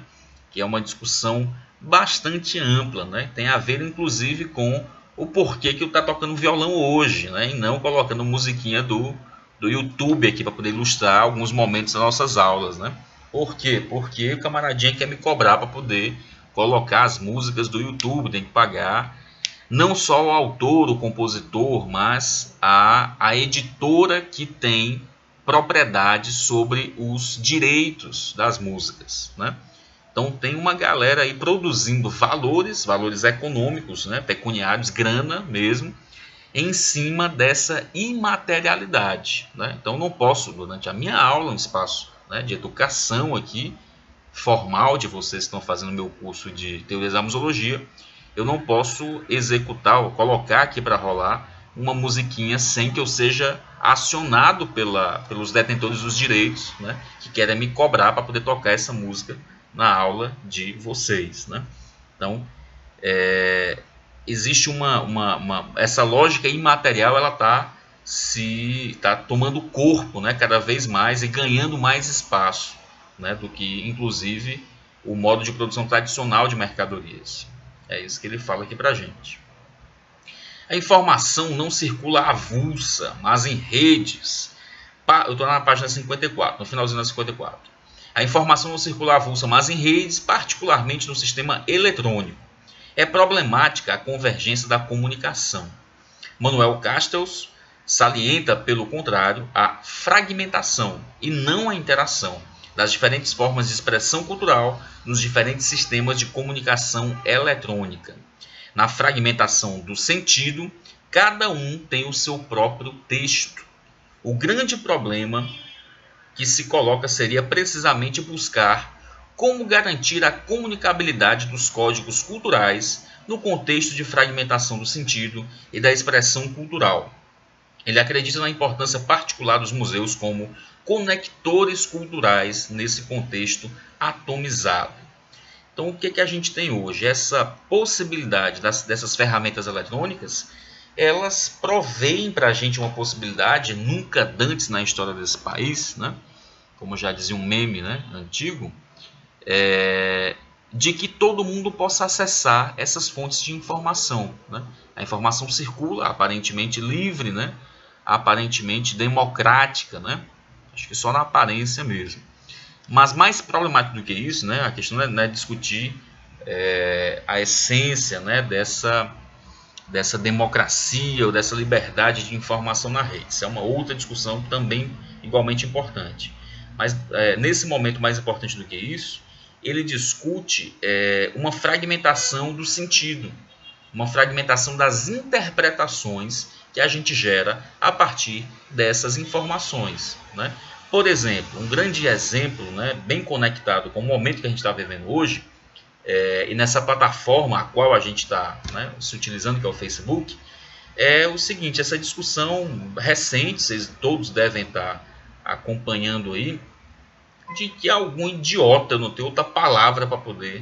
S1: Que é uma discussão bastante ampla, né? Tem a ver inclusive com o porquê que eu estou tocando violão hoje, né? E não colocando musiquinha do YouTube aqui para poder ilustrar alguns momentos das nossas aulas, né? Por quê? Porque o camaradinha quer me cobrar para poder colocar as músicas do YouTube, tem que pagar não só o autor, o compositor, mas a editora que tem propriedade sobre os direitos das músicas, né? Então tem uma galera aí produzindo valores econômicos, né, pecuniários, grana mesmo, em cima dessa imaterialidade, né? Então não posso, durante a minha aula, um espaço, né, de educação aqui, formal, de vocês que estão fazendo meu curso de teoria da museologia, eu não posso executar ou colocar aqui para rolar uma musiquinha sem que eu seja acionado pelos detentores dos direitos, né, que querem me cobrar para poder tocar essa música na aula de vocês, né? Então, existe essa lógica imaterial, ela está tomando corpo, né, cada vez mais e ganhando mais espaço, né, do que, inclusive, o modo de produção tradicional de mercadorias. É isso que ele fala aqui para a gente. A informação não circula avulsa, mas em redes. Eu estou na página 54, no finalzinho da 54. A informação não circula avulsa, mas em redes, particularmente no sistema eletrônico. É problemática a convergência da comunicação. Manuel Castells salienta, pelo contrário, a fragmentação e não a interação das diferentes formas de expressão cultural nos diferentes sistemas de comunicação eletrônica. Na fragmentação do sentido, cada um tem o seu próprio texto. O grande problema que se coloca seria precisamente buscar como garantir a comunicabilidade dos códigos culturais no contexto de fragmentação do sentido e da expressão cultural. Ele acredita na importância particular dos museus como conectores culturais nesse contexto atomizado. Então, o que a gente tem hoje? Essa possibilidade dessas ferramentas eletrônicas, elas provêm para a gente uma possibilidade nunca antes na história desse país, né? Como já dizia um meme, né, antigo, de que todo mundo possa acessar essas fontes de informação, né? A informação circula, aparentemente livre, né? Aparentemente democrática, né? Acho que só na aparência mesmo. Mas mais problemático do que isso, né? A questão não é discutir a essência, né, dessa democracia ou dessa liberdade de informação na rede. Isso é uma outra discussão também igualmente importante. Mas nesse momento, mais importante do que isso, ele discute uma fragmentação do sentido, uma fragmentação das interpretações que a gente gera a partir dessas informações, né? Por exemplo, um grande exemplo, né, bem conectado com o momento que a gente está vivendo hoje, e nessa plataforma a qual a gente está, né, se utilizando, que é o Facebook, é o seguinte: essa discussão recente, vocês todos devem estar acompanhando aí, de que algum idiota, não tem outra palavra para poder,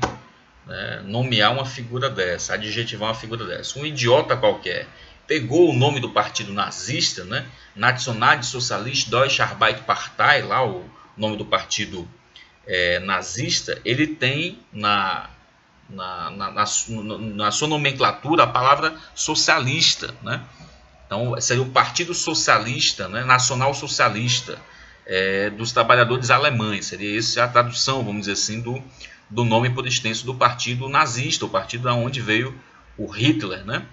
S1: né, nomear uma figura dessa, adjetivar uma figura dessa. Um idiota qualquer pegou o nome do partido nazista, né, Nationalsozialistische Deutsche Arbeiterpartei, lá o nome do partido nazista, ele tem na sua nomenclatura a palavra socialista, né? Então seria o Partido Socialista, né? Nacional Socialista dos Trabalhadores Alemães, seria essa a tradução, vamos dizer assim, do nome por extenso do partido nazista, o partido da onde veio o Hitler, né?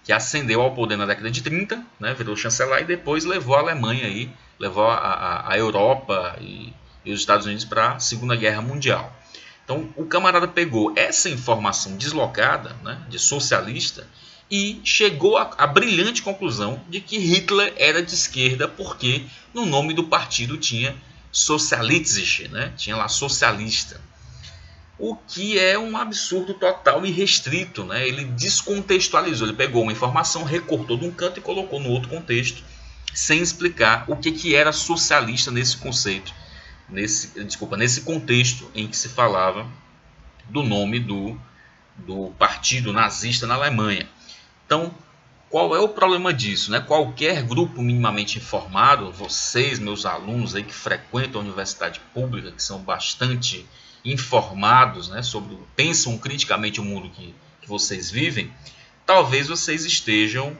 S1: Que ascendeu ao poder na década de 30, né? Virou chanceler e depois levou a Alemanha, aí, levou a Europa e os Estados Unidos para a Segunda Guerra Mundial. Então o camarada pegou essa informação deslocada, né, de socialista, e chegou à brilhante conclusão de que Hitler era de esquerda porque no nome do partido tinha Sozialistische, né, tinha lá socialista. O que é um absurdo total e restrito, né? Ele descontextualizou, ele pegou uma informação, recortou de um canto e colocou no outro contexto, sem explicar o que era socialista nesse conceito, nesse contexto em que se falava do nome do partido nazista na Alemanha. Então, qual é o problema disso, né? Qualquer grupo minimamente informado, vocês, meus alunos aí que frequentam a universidade pública, que são bastante informados, né, pensam criticamente o mundo que vocês vivem, talvez vocês estejam,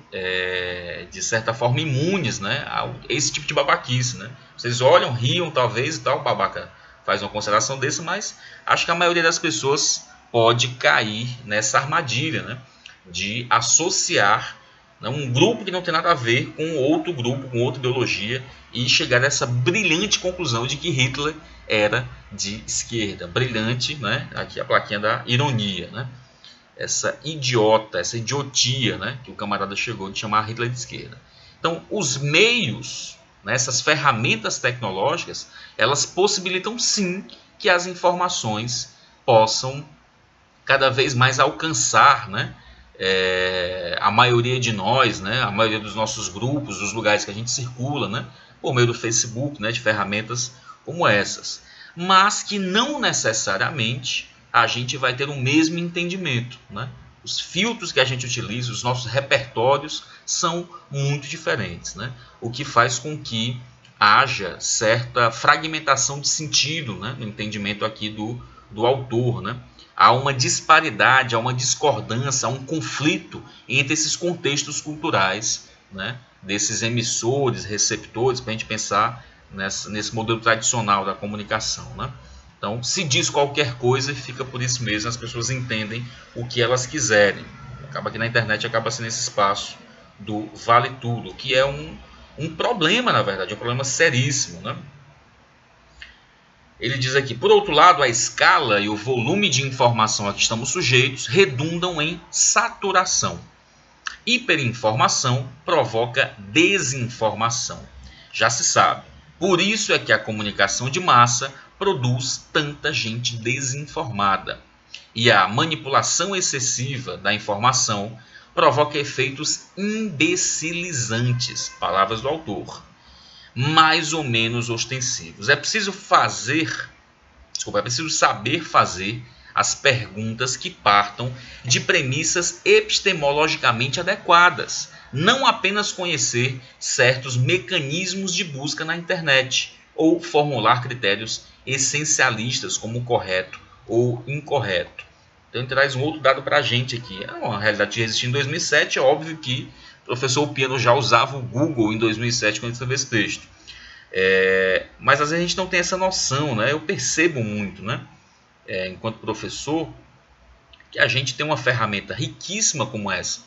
S1: de certa forma, imunes, né, a esse tipo de babaquice, né? Vocês olham, riam, talvez, e tal, o babaca faz uma consideração desse, mas acho que a maioria das pessoas pode cair nessa armadilha, né, de associar, né, um grupo que não tem nada a ver com outro grupo, com outra ideologia, e chegar a essa brilhante conclusão de que Hitler era de esquerda. Brilhante, né? Aqui a plaquinha da ironia, né? Essa idiotia, né, que o camarada chegou de chamar Hitler de esquerda. Então, os meios, né, essas ferramentas tecnológicas, elas possibilitam sim que as informações possam cada vez mais alcançar, né, a maioria de nós, né, a maioria dos nossos grupos, dos lugares que a gente circula, né, por meio do Facebook, né, de ferramentas como essas, mas que não necessariamente a gente vai ter o mesmo entendimento, né? Os filtros que a gente utiliza, os nossos repertórios são muito diferentes, né? O que faz com que haja certa fragmentação de sentido, né, no entendimento aqui do autor, né? Há uma disparidade, há uma discordância, há um conflito entre esses contextos culturais, né, desses emissores, receptores, para a gente pensar nesse modelo tradicional da comunicação, né? Então, se diz qualquer coisa e fica por isso mesmo, as pessoas entendem o que elas quiserem. Acaba que na internet acaba sendo esse espaço do vale tudo, que é um problema, na verdade, um problema seríssimo, né? Ele diz aqui, por outro lado, a escala e o volume de informação a que estamos sujeitos redundam em saturação. Hiperinformação provoca desinformação. Já se sabe. Por isso é que a comunicação de massa produz tanta gente desinformada. E a manipulação excessiva da informação provoca efeitos imbecilizantes, palavras do autor, mais ou menos ostensivos. É preciso saber fazer as perguntas que partam de premissas epistemologicamente adequadas, não apenas conhecer certos mecanismos de busca na internet ou formular critérios essencialistas como correto ou incorreto. Então ele traz um outro dado para a gente aqui. É uma realidade que existia em 2007, é óbvio que o professor Piano já usava o Google em 2007 quando escreveu esse texto. Mas às vezes a gente não tem essa noção, né? Eu percebo muito, né, enquanto professor, que a gente tem uma ferramenta riquíssima como essa,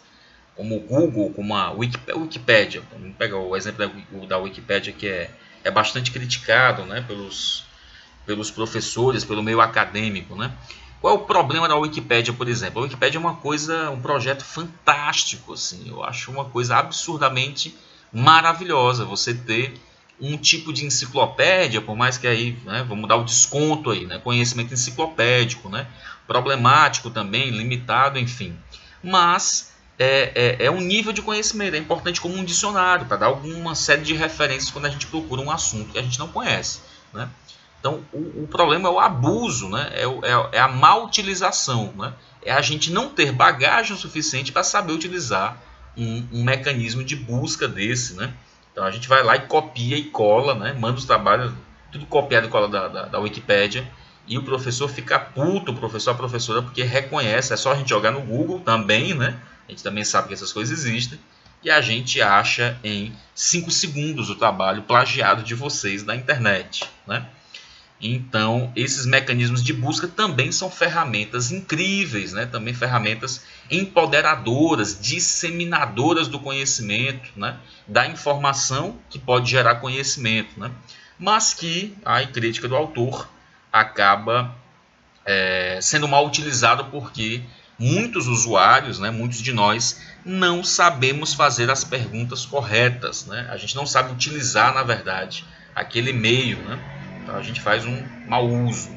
S1: como o Google, como a Wikipédia. Vamos pegar o exemplo da Wikipédia, que é bastante criticado, né, pelos professores, pelo meio acadêmico, né? Qual é o problema da Wikipédia, por exemplo? A Wikipédia é um projeto fantástico, assim. Eu acho uma coisa absurdamente maravilhosa você ter um tipo de enciclopédia, por mais que aí, né, vamos dar o desconto aí, né, conhecimento enciclopédico, né, problemático também, limitado, enfim. Mas é um nível de conhecimento, é importante como um dicionário, para dar alguma série de referências quando a gente procura um assunto que a gente não conhece, né? Então, o problema é o abuso, né? É a má utilização, né? É a gente não ter bagagem o suficiente para saber utilizar um mecanismo de busca desse, né? Então a gente vai lá e copia e cola, né? Manda os trabalhos, tudo copiado e cola da Wikipédia. E o professor fica puto, o professor, a professora, porque reconhece. É só a gente jogar no Google também, né? A gente também sabe que essas coisas existem. E a gente acha em 5 segundos o trabalho plagiado de vocês na internet, né? Então, esses mecanismos de busca também são ferramentas incríveis, né? Também ferramentas empoderadoras, disseminadoras do conhecimento, né? Da informação que pode gerar conhecimento, né? Mas que, a crítica do autor, acaba sendo mal utilizado porque muitos usuários, né? Muitos de nós, não sabemos fazer as perguntas corretas, né? A gente não sabe utilizar, na verdade, aquele meio, né? Então a gente faz um mau uso.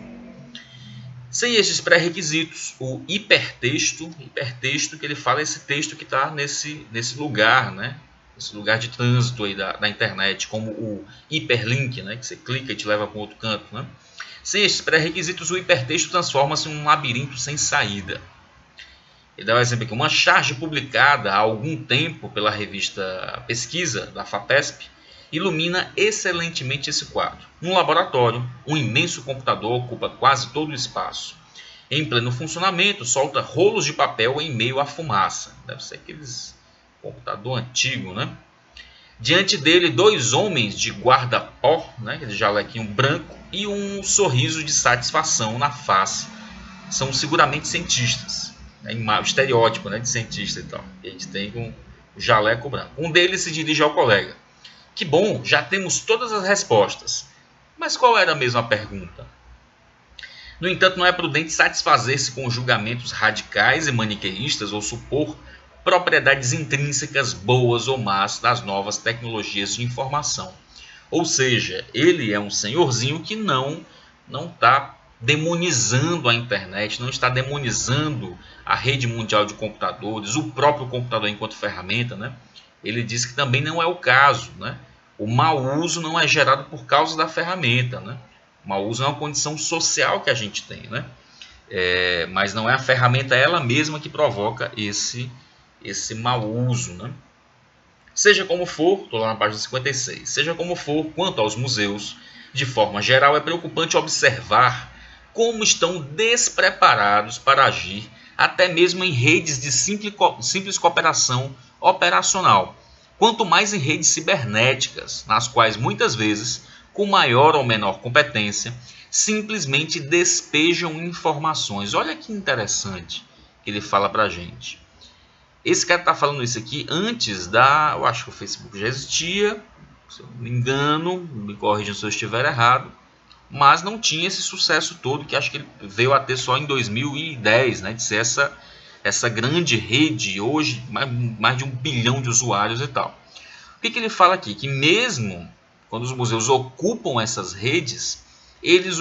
S1: Sem esses pré-requisitos, o hipertexto que ele fala é esse texto que está nesse lugar, né? Esse lugar de trânsito aí da internet, como o hiperlink, né? Que você clica e te leva para outro canto, né? Sem esses pré-requisitos, o hipertexto transforma-se em um labirinto sem saída. Ele dá um exemplo aqui, uma charge publicada há algum tempo pela revista Pesquisa, da FAPESP, ilumina excelentemente esse quadro. Num laboratório, um imenso computador ocupa quase todo o espaço. Em pleno funcionamento, solta rolos de papel em meio à fumaça. Deve ser aqueles computador antigo, né? Diante dele, 2 homens de guarda-pó, né, aquele jalequinho branco, e um sorriso de satisfação na face. São seguramente cientistas. O estereótipo, né, de cientista e tal. A gente tem com o jaleco branco. Um deles se dirige ao colega. Que bom, já temos todas as respostas. Mas qual era mesmo a pergunta? No entanto, não é prudente satisfazer-se com julgamentos radicais e maniqueístas ou supor propriedades intrínsecas boas ou más das novas tecnologias de informação. Ou seja, ele é um senhorzinho que não está demonizando a internet, não está demonizando a rede mundial de computadores, o próprio computador enquanto ferramenta, né? Ele diz que também não é o caso, né? O mau uso não é gerado por causa da ferramenta, né? O mau uso é uma condição social que a gente tem, né? Mas não é a ferramenta ela mesma que provoca esse mau uso, né? Seja como for, estou lá na página 56, seja como for, quanto aos museus, de forma geral é preocupante observar como estão despreparados para agir até mesmo em redes de simples cooperação operacional, quanto mais em redes cibernéticas, nas quais muitas vezes, com maior ou menor competência, simplesmente despejam informações. Olha que interessante que ele fala para a gente. Esse cara está falando isso aqui antes eu acho que o Facebook já existia, se eu não me engano, me corrijam se eu estiver errado, mas não tinha esse sucesso todo que acho que ele veio a ter só em 2010, né, de ser essa grande rede, hoje mais de 1 bilhão de usuários e tal. O que ele fala aqui? Que mesmo quando os museus ocupam essas redes, eles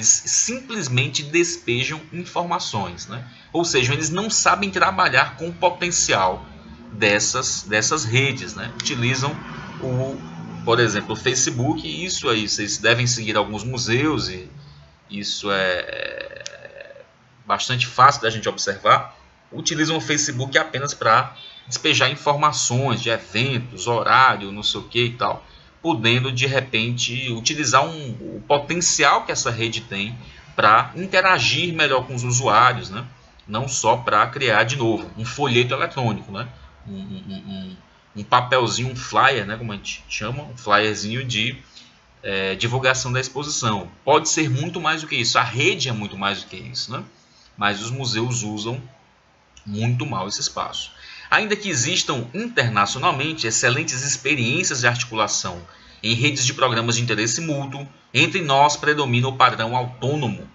S1: simplesmente despejam informações, né? Ou seja, eles não sabem trabalhar com o potencial dessas redes, né? Utilizam por exemplo, o Facebook, e isso aí, vocês devem seguir alguns museus, e isso é bastante fácil da gente observar, utilizam o Facebook apenas para despejar informações de eventos, horário, não sei o que e tal, podendo de repente utilizar o potencial que essa rede tem para interagir melhor com os usuários, né? Não só para criar de novo um folheto eletrônico, né? Um papelzinho, um flyer, né? Como a gente chama, um flyerzinho de divulgação da exposição. Pode ser muito mais do que isso, a rede é muito mais do que isso, né? Mas os museus usam muito mal esse espaço. Ainda que existam internacionalmente excelentes experiências de articulação em redes de programas de interesse mútuo, entre nós predomina o padrão autônomo.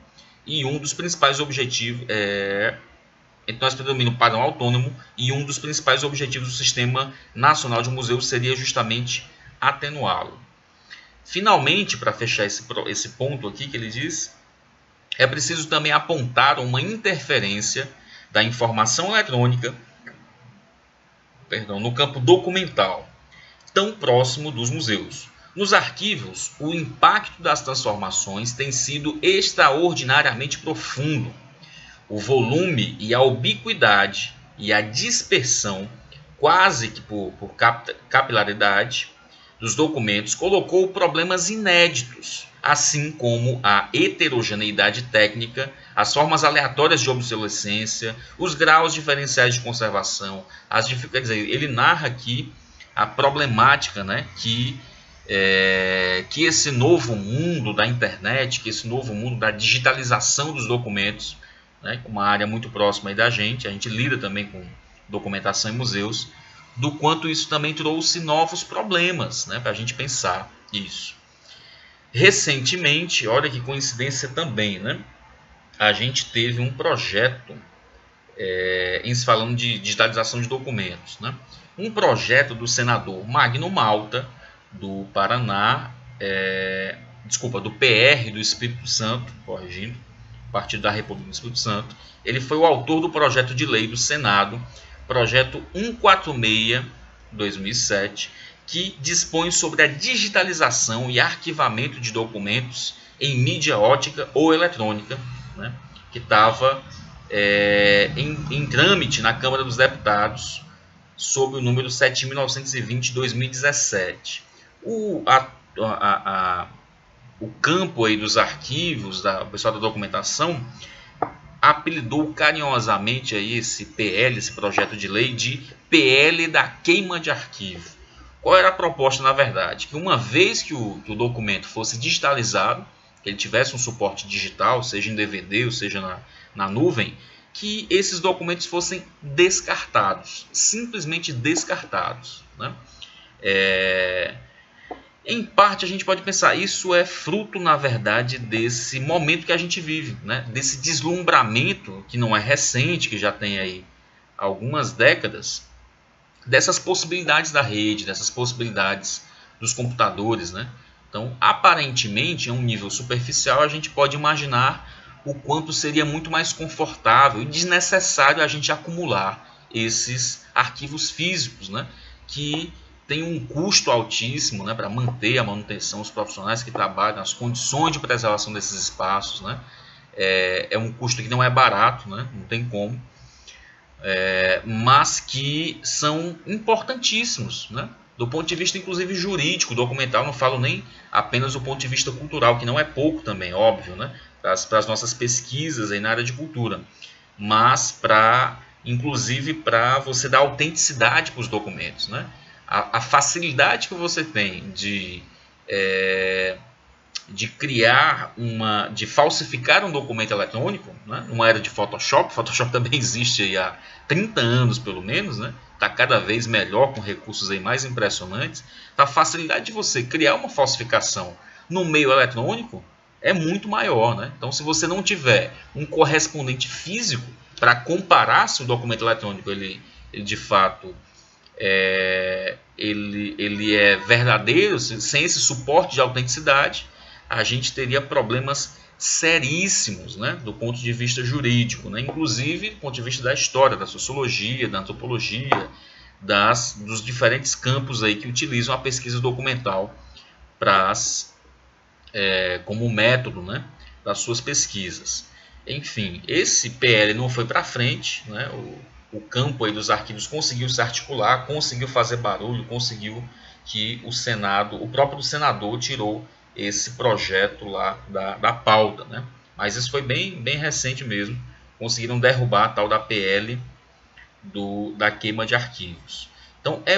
S1: E um dos principais objetivos do Sistema Nacional de Museus seria justamente atenuá-lo. Finalmente, para fechar esse ponto aqui que ele diz, é preciso também apontar uma interferência da informação eletrônica no campo documental, tão próximo dos museus. Nos arquivos, o impacto das transformações tem sido extraordinariamente profundo. O volume e a ubiquidade e a dispersão quase que por capilaridade dos documentos, colocou problemas inéditos, assim como a heterogeneidade técnica, as formas aleatórias de obsolescência, os graus diferenciais de conservação, quer dizer, ele narra aqui a problemática, né, que esse novo mundo da internet, que esse novo mundo da digitalização dos documentos, né, uma área muito próxima aí da gente, a gente lida também com documentação em museus, do quanto isso também trouxe novos problemas, né, para a gente pensar isso. Recentemente, olha que coincidência também, né, a gente teve um projeto falando de digitalização de documentos, né, um projeto do senador Magno Malta, do Paraná, do PR do Espírito Santo, corrigindo, Partido da República do Espírito Santo. Ele foi o autor do projeto de lei do Senado, projeto 146/2007, que dispõe sobre a digitalização e arquivamento de documentos em mídia ótica ou eletrônica, né, que estava em trâmite na Câmara dos Deputados, sob o número 7.920/2017. O campo aí dos arquivos, o pessoal da documentação, apelidou carinhosamente aí esse PL, esse projeto de lei, de PL da queima de arquivo. Qual era a proposta, na verdade? Que uma vez que o documento fosse digitalizado, que ele tivesse um suporte digital, seja em DVD ou seja na nuvem, que esses documentos fossem descartados, simplesmente descartados, né? Em parte a gente pode pensar, isso é fruto, na verdade, desse momento que a gente vive, né? Desse deslumbramento, que não é recente, que já tem aí algumas décadas, dessas possibilidades da rede, dessas possibilidades dos computadores, né? Então, aparentemente, em um nível superficial, a gente pode imaginar o quanto seria muito mais confortável e desnecessário a gente acumular esses arquivos físicos, né? Que tem um custo altíssimo, né, para manter a manutenção, os profissionais que trabalham, as condições de preservação desses espaços, né? É um custo que não é barato, né? Não tem como, mas que são importantíssimos, né? Do ponto de vista, inclusive, jurídico, documental, não falo nem apenas do ponto de vista cultural, que não é pouco também, óbvio, né? Para as nossas pesquisas aí na área de cultura, mas inclusive para você dar autenticidade para os documentos, né? A facilidade que você tem de criar de falsificar um documento eletrônico, né? Numa era de Photoshop também existe aí há 30 anos pelo menos, né? Está cada vez melhor, com recursos aí mais impressionantes. A facilidade de você criar uma falsificação no meio eletrônico é muito maior, né? Então, se você não tiver um correspondente físico para comparar se o documento eletrônico ele de fato ele é verdadeiro, sem esse suporte de autenticidade, a gente teria problemas seríssimos, né, do ponto de vista jurídico, né, inclusive do ponto de vista da história, da sociologia, da antropologia, dos diferentes campos aí que utilizam a pesquisa documental como método, né, das suas pesquisas. Enfim, esse PL não foi para frente, né, o campo aí dos arquivos conseguiu se articular, conseguiu fazer barulho, conseguiu que o próprio senador tirou esse projeto lá da pauta, né? Mas isso foi bem recente mesmo, conseguiram derrubar a tal da PL da queima de arquivos. Então é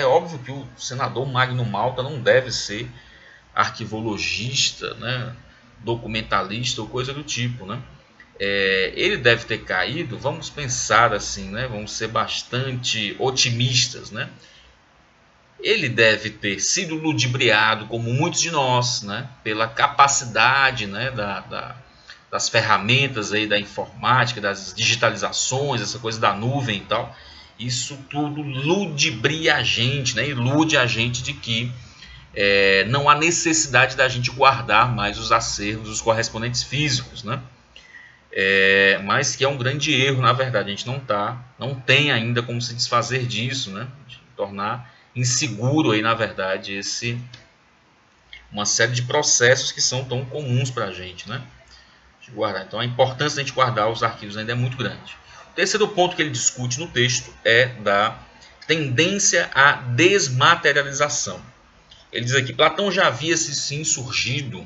S1: óbvio que o senador Magno Malta não deve ser arquivologista, né, documentalista ou coisa do tipo, né? Ele deve ter caído, vamos pensar assim, né? Vamos ser bastante otimistas, né? Ele deve ter sido ludibriado, como muitos de nós, né? Pela capacidade, né? das ferramentas aí da informática, das digitalizações, essa coisa da nuvem e tal. Isso tudo ludibria a gente, né? Ilude a gente de que não há necessidade da gente guardar mais os acervos, os correspondentes físicos, né? Mas que é um grande erro, na verdade. A gente não tem ainda como se desfazer disso, né? Tornar inseguro aí, na verdade, uma série de processos que são tão comuns para a gente, né? De guardar. Então a importância de a gente guardar os arquivos ainda é muito grande. O terceiro ponto que ele discute no texto é da tendência à desmaterialização. Ele diz aqui, Platão já havia se insurgido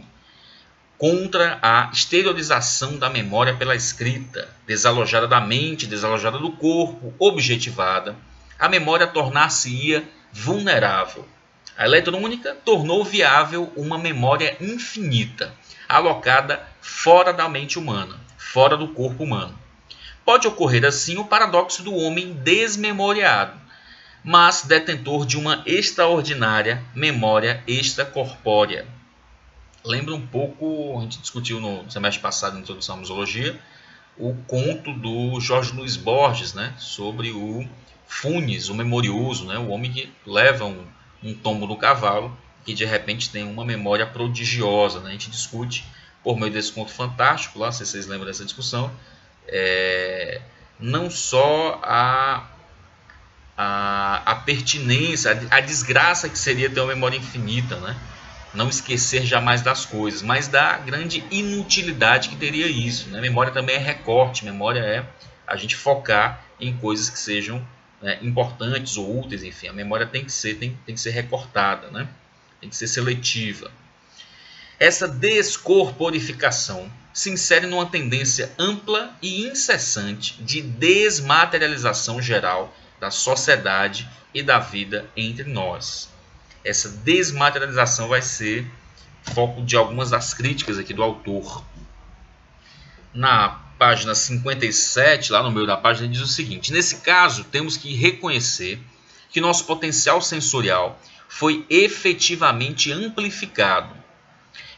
S1: contra a exteriorização da memória pela escrita, desalojada da mente, desalojada do corpo, objetivada. A memória tornar-se-ia vulnerável. A eletrônica tornou viável uma memória infinita, alocada fora da mente humana, fora do corpo humano. Pode ocorrer assim o paradoxo do homem desmemoriado, mas detentor de uma extraordinária memória extracorpórea. Lembra um pouco, a gente discutiu no semestre passado, na introdução à museologia, o conto do Jorge Luiz Borges, né, sobre o Funes, o memorioso, né, o homem que leva um tombo do cavalo, que de repente tem uma memória prodigiosa. Né? A gente discute, por meio desse conto fantástico, lá, se vocês lembram dessa discussão, não só a pertinência, a desgraça que seria ter uma memória infinita, né? Não esquecer jamais das coisas, mas da grande inutilidade que teria isso. Né? Memória também é recorte, memória é a gente focar em coisas que sejam importantes ou úteis, enfim. A memória tem que ser recortada, né? Tem que ser seletiva. Essa descorporificação se insere numa tendência ampla e incessante de desmaterialização geral da sociedade e da vida entre nós. Essa desmaterialização vai ser foco de algumas das críticas aqui do autor. Na página 57, lá no meio da página, diz o seguinte: nesse caso, temos que reconhecer que nosso potencial sensorial foi efetivamente amplificado.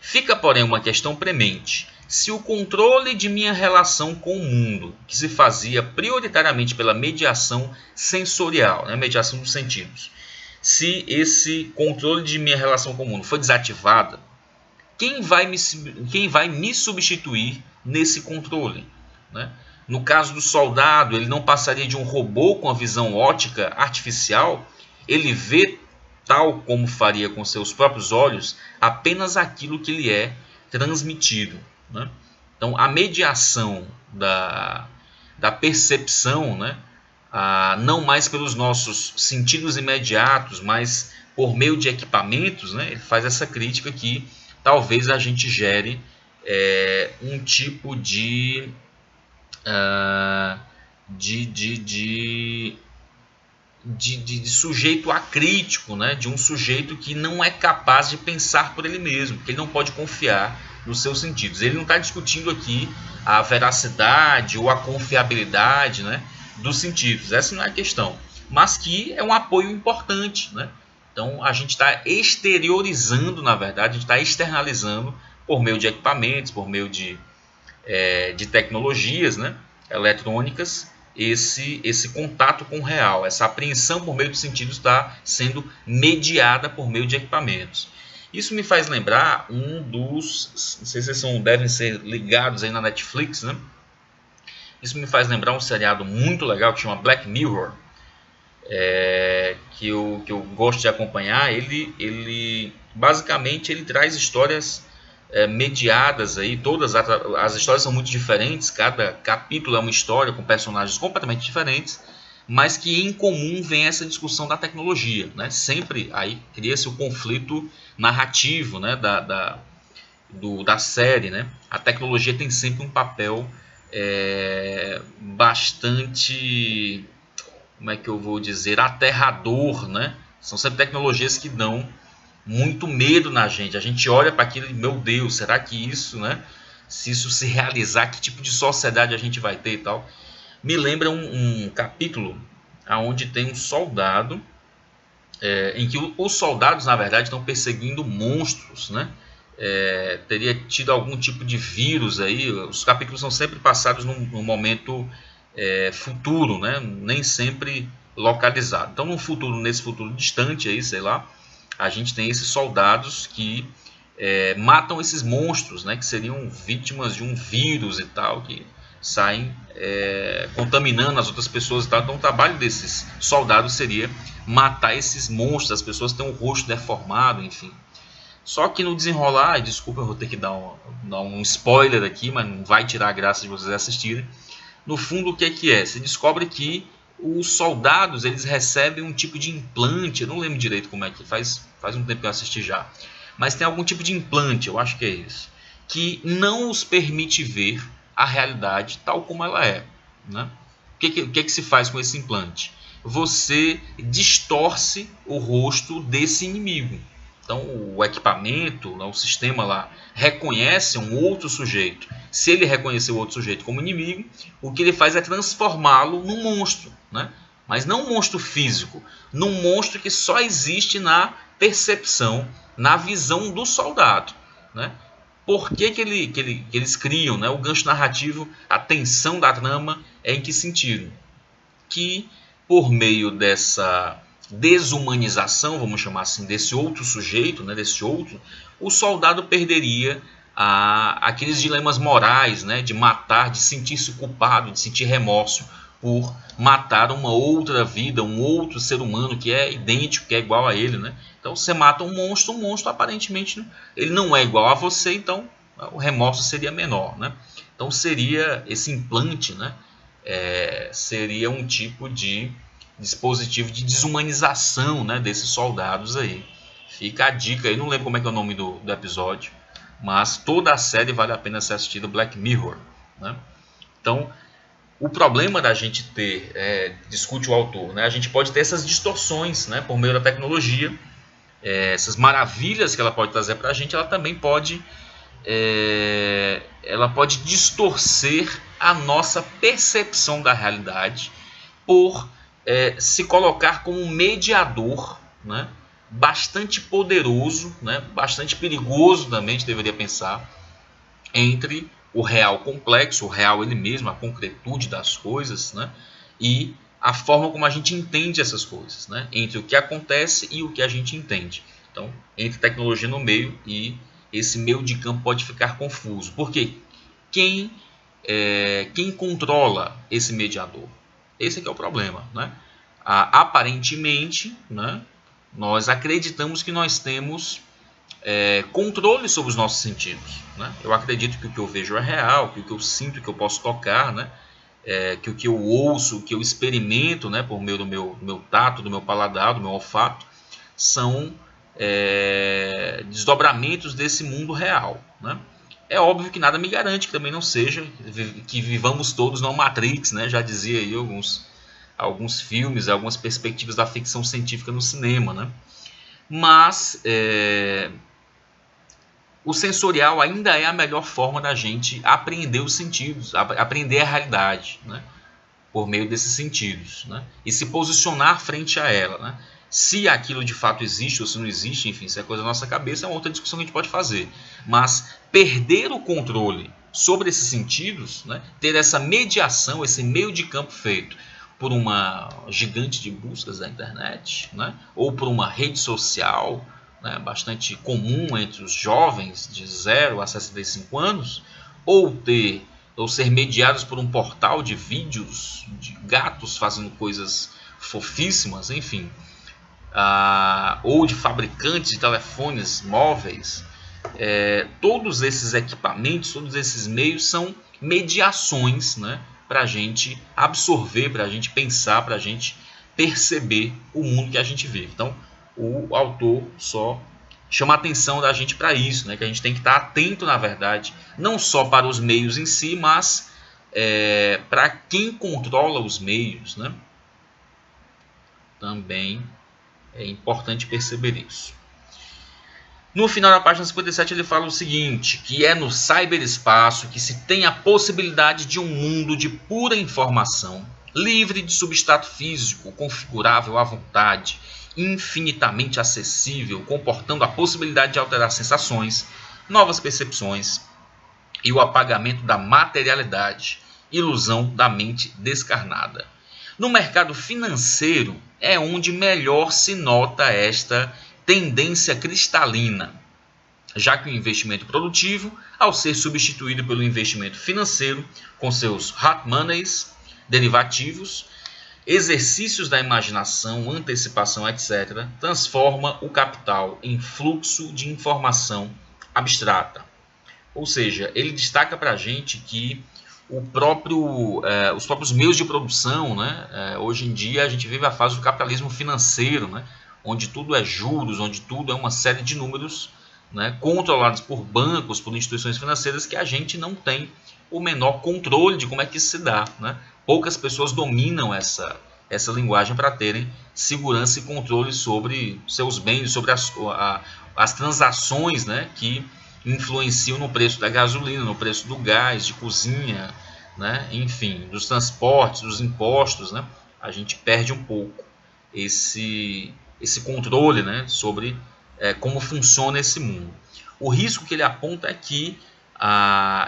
S1: Fica, porém, uma questão premente. Se o controle de minha relação com o mundo, que se fazia prioritariamente pela mediação sensorial, né, mediação dos sentidos, se esse controle de minha relação com o mundo foi desativado, quem vai me substituir nesse controle? Né? No caso do soldado, ele não passaria de um robô com a visão óptica artificial, ele vê, tal como faria com seus próprios olhos, apenas aquilo que lhe é transmitido. Né? Então, a mediação da percepção, né? Não mais pelos nossos sentidos imediatos, mas por meio de equipamentos, né? Ele faz essa crítica que talvez a gente gere um tipo de sujeito acrítico, né? De um sujeito que não é capaz de pensar por ele mesmo, que ele não pode confiar nos seus sentidos. Ele não está discutindo aqui a veracidade ou a confiabilidade, né, dos sentidos. Essa não é a questão, mas que é um apoio importante. Né? Então a gente está exteriorizando, na verdade, a gente está externalizando por meio de equipamentos, por meio de tecnologias, né, eletrônicas, esse contato com o real, essa apreensão por meio dos sentidos está sendo mediada por meio de equipamentos. Isso me faz lembrar um dos, não sei se vocês devem ser ligados aí na Netflix, né? Isso me faz lembrar um seriado muito legal que chama Black Mirror, que eu gosto de acompanhar. Ele basicamente ele traz histórias mediadas aí, todas as histórias são muito diferentes, cada capítulo é uma história com personagens completamente diferentes, mas que em comum vem essa discussão da tecnologia, né? Sempre aí cria-se o conflito narrativo, né? da série, né? A tecnologia tem sempre um papel bastante, como é que eu vou dizer, aterrador, né? São sempre tecnologias que dão muito medo na gente. A gente olha para aquilo e, meu Deus, será que isso, né? Se isso se realizar, que tipo de sociedade a gente vai ter e tal? Me lembra um capítulo onde tem um soldado, em que os soldados, na verdade, estão perseguindo monstros, né? Teria tido algum tipo de vírus aí. Os capítulos são sempre passados num momento futuro, né? Nem sempre localizado. Então, nesse futuro distante, aí, sei lá, a gente tem esses soldados que matam esses monstros, né? Que seriam vítimas de um vírus e tal, que saem contaminando as outras pessoas e tal. Então o trabalho desses soldados seria matar esses monstros, as pessoas têm o rosto deformado, enfim. Só que no desenrolar, desculpa, eu vou ter que dar um spoiler aqui, mas não vai tirar a graça de vocês assistirem. no fundo, o que é? Se descobre que os soldados eles recebem um tipo de implante, eu não lembro direito como é que faz um tempo que eu assisti já, mas tem algum tipo de implante, eu acho que é isso, que não os permite ver a realidade tal como ela é, né? O que se faz com esse implante? Você distorce o rosto desse inimigo. Então o equipamento, o sistema lá, reconhece um outro sujeito. Se ele reconhecer o outro sujeito como inimigo, o que ele faz é transformá-lo num monstro, né? Mas não um monstro físico, num monstro que só existe na percepção, na visão do soldado, né? Por que eles criam, né? O gancho narrativo, a tensão da trama é em que sentido? Que por meio dessa desumanização, vamos chamar assim, desse outro sujeito, né, desse outro, o soldado perderia aqueles dilemas morais, né, de matar, de sentir-se culpado, de sentir remorso por matar uma outra vida, um outro ser humano que é idêntico, que é igual a ele, né? Então você mata um monstro aparentemente ele não é igual a você, então o remorso seria menor, né? Então seria esse implante, né? Seria um tipo de dispositivo de desumanização, né, desses soldados aí. Fica a dica aí, não lembro como é que é o nome do episódio, mas toda a série vale a pena ser assistida, Black Mirror, né? Então, o problema da gente ter, discute o autor, né, a gente pode ter essas distorções, né, por meio da tecnologia, essas maravilhas que ela pode trazer para a gente, ela também pode distorcer a nossa percepção da realidade por se colocar como um mediador, né, bastante poderoso, né, bastante perigoso também, a gente deveria pensar, entre o real complexo, o real ele mesmo, a concretude das coisas, né, e a forma como a gente entende essas coisas, né, entre o que acontece e o que a gente entende. Então, entre tecnologia no meio e esse meio de campo pode ficar confuso. Por quê? Quem controla esse mediador? Esse aqui é o problema, né? Aparentemente, né, nós acreditamos que nós temos controle sobre os nossos sentidos, né? Eu acredito que o que eu vejo é real, que o que eu sinto, que eu posso tocar, né? Que o que eu ouço, o que eu experimento, né, por meio do meu tato, do meu paladar, do meu olfato, são desdobramentos desse mundo real, né? É óbvio que nada me garante que também não seja, que vivamos todos na Matrix, né? Já dizia aí alguns filmes, algumas perspectivas da ficção científica no cinema, né? Mas o sensorial ainda é a melhor forma da gente apreender os sentidos, aprender a realidade, né? Por meio desses sentidos, né? E se posicionar frente a ela, né? Se aquilo de fato existe ou se não existe, enfim, se é coisa da nossa cabeça, é uma outra discussão que a gente pode fazer. Mas perder o controle sobre esses sentidos, né, ter essa mediação, esse meio de campo feito por uma gigante de buscas da internet, né, ou por uma rede social, né, bastante comum entre os jovens de 0 a 65 anos, ou ser mediados por um portal de vídeos de gatos fazendo coisas fofíssimas, enfim, ou de fabricantes de telefones móveis, todos esses equipamentos, todos esses meios são mediações, né, para a gente absorver, para a gente pensar, para a gente perceber o mundo que a gente vive. Então, o autor só chama a atenção da gente para isso, né, que a gente tem que estar atento, na verdade, não só para os meios em si, mas para quem controla os meios, né? Também é importante perceber isso. No final da página 57 ele fala o seguinte, que é no cyberespaço que se tem a possibilidade de um mundo de pura informação, livre de substrato físico, configurável à vontade, infinitamente acessível, comportando a possibilidade de alterar sensações, novas percepções e o apagamento da materialidade, ilusão da mente descarnada. No mercado financeiro é onde melhor se nota esta tendência cristalina, já que o investimento produtivo, ao ser substituído pelo investimento financeiro, com seus hot monies, derivativos, exercícios da imaginação, antecipação, etc., transforma o capital em fluxo de informação abstrata. Ou seja, ele destaca para a gente que os próprios meios de produção, né? Hoje em dia a gente vive a fase do capitalismo financeiro, né? Onde tudo é juros, onde tudo é uma série de números, né? Controlados por bancos, por instituições financeiras que a gente não tem o menor controle de como é que isso se dá, né? Poucas pessoas dominam essa linguagem para terem segurança e controle sobre seus bens, sobre as transações, né? Que influenciam no preço da gasolina, no preço do gás, de cozinha, né? Enfim, dos transportes, dos impostos, né? A gente perde um pouco esse controle, né? Sobre como funciona esse mundo. O risco que ele aponta é que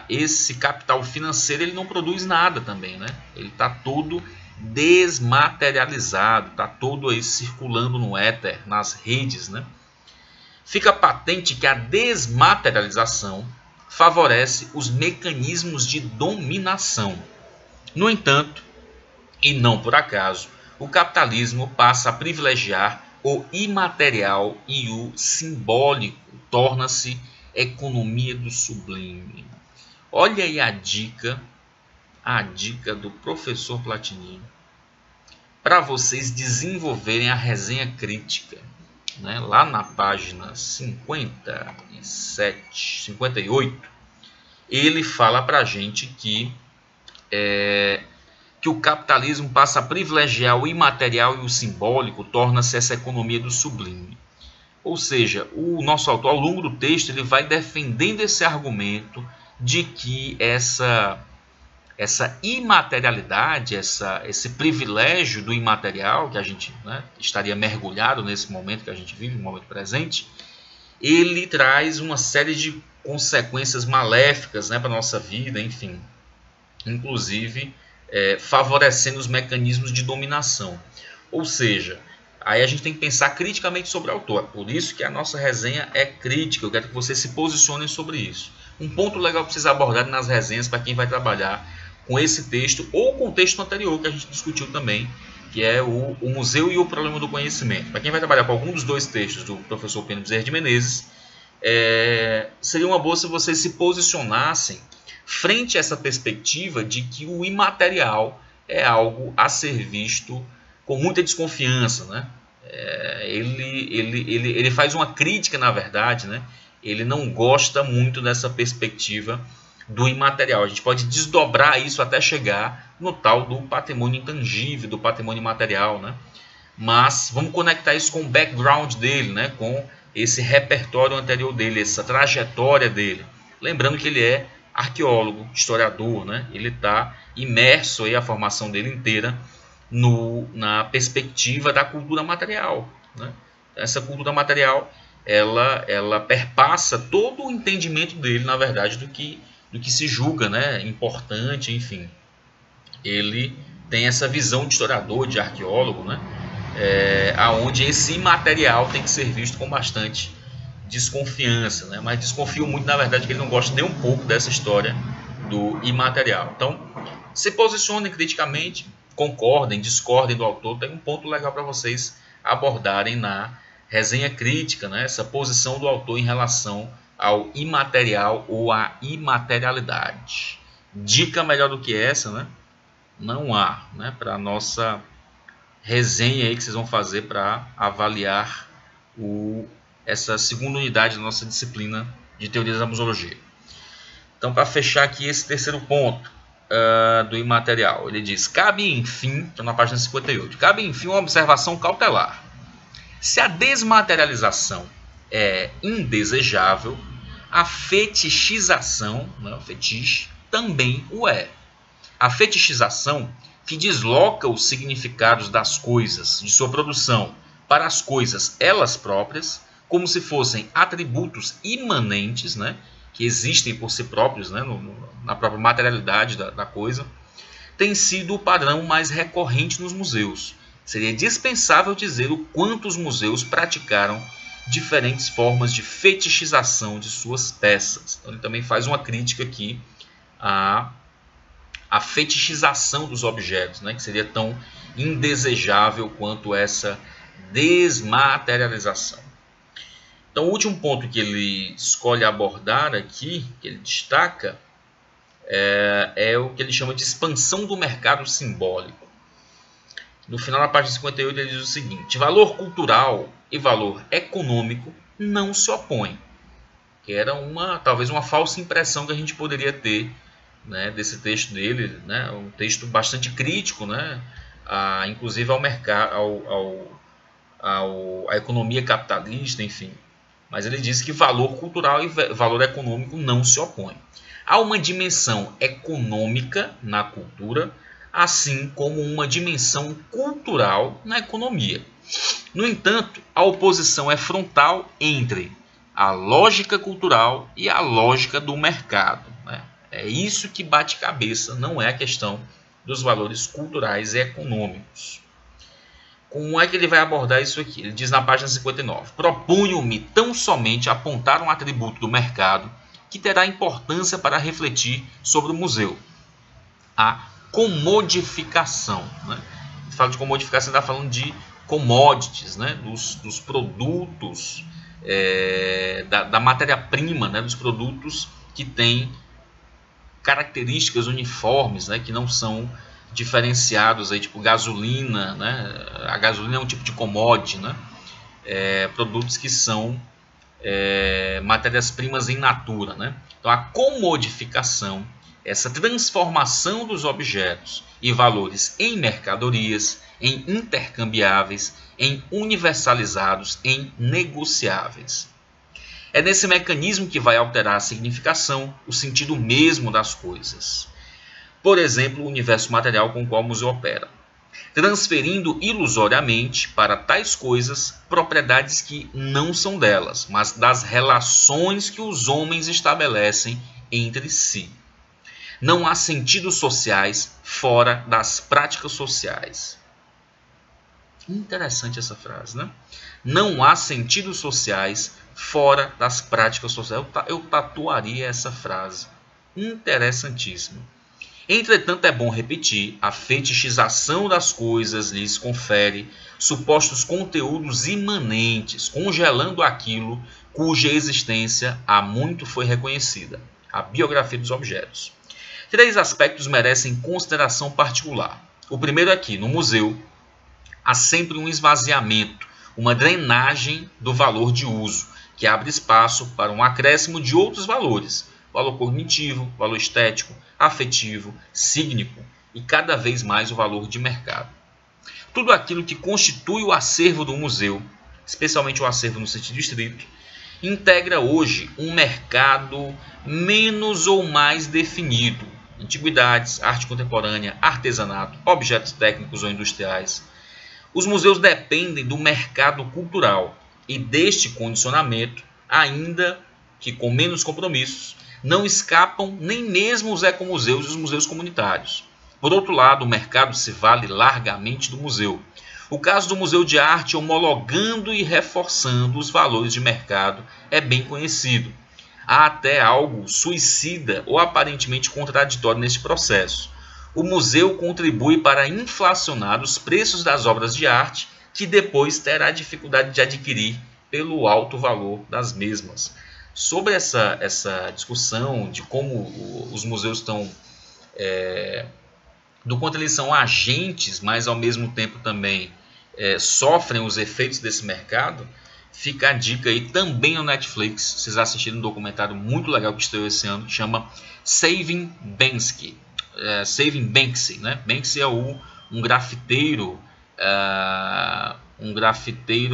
S1: esse capital financeiro ele não produz nada também, né? Ele está todo desmaterializado, está todo aí circulando no éter, nas redes, né? Fica patente que a desmaterialização favorece os mecanismos de dominação. No entanto, e não por acaso, o capitalismo passa a privilegiar o imaterial e o simbólico, torna-se economia do sublime. Olha aí a dica do professor Platini para vocês desenvolverem a resenha crítica. Né, lá na página 57, 58, ele fala para a gente que o capitalismo passa a privilegiar o imaterial e o simbólico, torna-se essa economia do sublime. Ou seja, o nosso autor, ao longo do texto, ele vai defendendo esse argumento de que essa imaterialidade, esse privilégio do imaterial, que a gente, né, estaria mergulhado nesse momento que a gente vive, no momento presente, ele traz uma série de consequências maléficas, né, para a nossa vida, enfim, inclusive favorecendo os mecanismos de dominação. Ou seja, aí a gente tem que pensar criticamente sobre o autor. Por isso que a nossa resenha é crítica, eu quero que vocês se posicionem sobre isso. Um ponto legal para vocês abordarem nas resenhas para quem vai trabalhar com esse texto ou com o texto anterior que a gente discutiu também, que é o Museu e o Problema do Conhecimento. Para quem vai trabalhar com algum dos dois textos do professor Pênio Bezerra de Menezes, seria uma boa se vocês se posicionassem frente a essa perspectiva de que o imaterial é algo a ser visto com muita desconfiança, né? Ele faz uma crítica, na verdade, né? Ele não gosta muito dessa perspectiva do imaterial. A gente pode desdobrar isso até chegar no tal do patrimônio intangível, do patrimônio imaterial, né? Mas vamos conectar isso com o background dele, né? Com esse repertório anterior dele, essa trajetória dele. Lembrando que ele é arqueólogo, historiador, né? Ele está imerso aí, a formação dele inteira na perspectiva da cultura material, né? Essa cultura material ela perpassa todo o entendimento dele, na verdade, do que se julga, né, importante, enfim. Ele tem essa visão de historiador, de arqueólogo, né, aonde esse imaterial tem que ser visto com bastante desconfiança, né, mas desconfio muito, na verdade, que ele não gosta nem um pouco dessa história do imaterial. Então, se posicionem criticamente, concordem, discordem do autor, tem um ponto legal para vocês abordarem na resenha crítica, né, essa posição do autor em relação ao imaterial ou à imaterialidade. Dica melhor do que essa, né? Não há, né? Para a nossa resenha aí que vocês vão fazer para avaliar essa segunda unidade da nossa disciplina de teorias da museologia. Então, para fechar aqui esse terceiro ponto do imaterial, ele diz: cabe enfim, estou na página 58, cabe enfim uma observação cautelar. Se a desmaterialização é indesejável, a fetichização, né, o fetiche, também o é. A fetichização, que desloca os significados das coisas, de sua produção, para as coisas elas próprias, como se fossem atributos imanentes, né, que existem por si próprios, né, na própria materialidade da coisa, tem sido o padrão mais recorrente nos museus. Seria dispensável dizer o quanto os museus praticaram diferentes formas de fetichização de suas peças. Então, ele também faz uma crítica aqui à fetichização dos objetos, né, que seria tão indesejável quanto essa desmaterialização. Então, o último ponto que ele escolhe abordar aqui, que ele destaca, é o que ele chama de expansão do mercado simbólico. No final da página 58 ele diz o seguinte: valor cultural e valor econômico não se opõem. Que era talvez uma falsa impressão que a gente poderia ter, né, desse texto dele, né, um texto bastante crítico, né, inclusive ao mercado, à economia capitalista, enfim. Mas ele diz que valor cultural e valor econômico não se opõem. Há uma dimensão econômica na cultura, assim como uma dimensão cultural na economia. No entanto, a oposição é frontal entre a lógica cultural e a lógica do mercado, né? É isso que bate cabeça, não é a questão dos valores culturais e econômicos. Como é que ele vai abordar isso aqui? Ele diz na página 59: propunho-me tão somente apontar um atributo do mercado que terá importância para refletir sobre o museu: a comodificação, né? Fala de comodificação, está falando de commodities, né? dos produtos, da matéria-prima, né? Dos produtos que têm características uniformes, né? Que não são diferenciados, aí, tipo gasolina, né? A gasolina é um tipo de commodity, né? Produtos que são matérias-primas em natura, né? Então a comodificação, essa transformação dos objetos e valores em mercadorias, em intercambiáveis, em universalizados, em negociáveis. É nesse mecanismo que vai alterar a significação, o sentido mesmo das coisas. Por exemplo, o universo material com o qual o museu opera, transferindo ilusoriamente para tais coisas propriedades que não são delas, mas das relações que os homens estabelecem entre si. Não há sentidos sociais fora das práticas sociais. Interessante essa frase, né? Não há sentidos sociais fora das práticas sociais. Eu tatuaria essa frase. Interessantíssimo. Entretanto, é bom repetir, a fetichização das coisas lhes confere supostos conteúdos imanentes, congelando aquilo cuja existência há muito foi reconhecida: a biografia dos objetos. 3 aspectos merecem consideração particular. O primeiro é que, no museu, há sempre um esvaziamento, uma drenagem do valor de uso, que abre espaço para um acréscimo de outros valores: valor cognitivo, valor estético, afetivo, sígnico e cada vez mais o valor de mercado. Tudo aquilo que constitui o acervo do museu, especialmente o acervo no sentido estrito, integra hoje um mercado menos ou mais definido: antiguidades, arte contemporânea, artesanato, objetos técnicos ou industriais. Os museus dependem do mercado cultural e deste condicionamento, ainda que com menos compromissos, não escapam nem mesmo os ecomuseus e os museus comunitários. Por outro lado, o mercado se vale largamente do museu. O caso do Museu de Arte homologando e reforçando os valores de mercado é bem conhecido. Há até algo suicida ou aparentemente contraditório neste processo. O museu contribui para inflacionar os preços das obras de arte, que depois terá dificuldade de adquirir pelo alto valor das mesmas. Sobre essa discussão de como os museus estão, do quanto eles são agentes, mas ao mesmo tempo também sofrem os efeitos desse mercado, fica a dica aí também no Netflix. Vocês assistiram um documentário muito legal que estreou esse ano, chama Saving Banksy. Saving Banksy, né? Banksy é um grafiteiro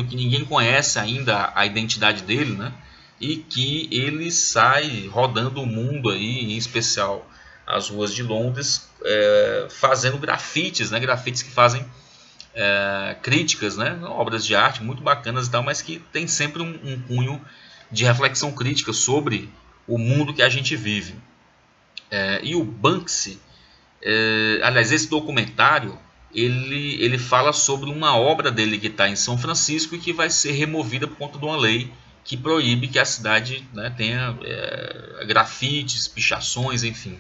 S1: que ninguém conhece ainda a identidade dele, né? E que ele sai rodando o mundo aí, em especial as ruas de Londres, fazendo grafites, né? Grafites que fazem críticas, né? Obras de arte muito bacanas e tal, mas que tem sempre um cunho de reflexão crítica sobre o mundo que a gente vive. E o Banksy, aliás, esse documentário, ele fala sobre uma obra dele que está em São Francisco e que vai ser removida por conta de uma lei que proíbe que a cidade, né, tenha grafites, pichações, enfim,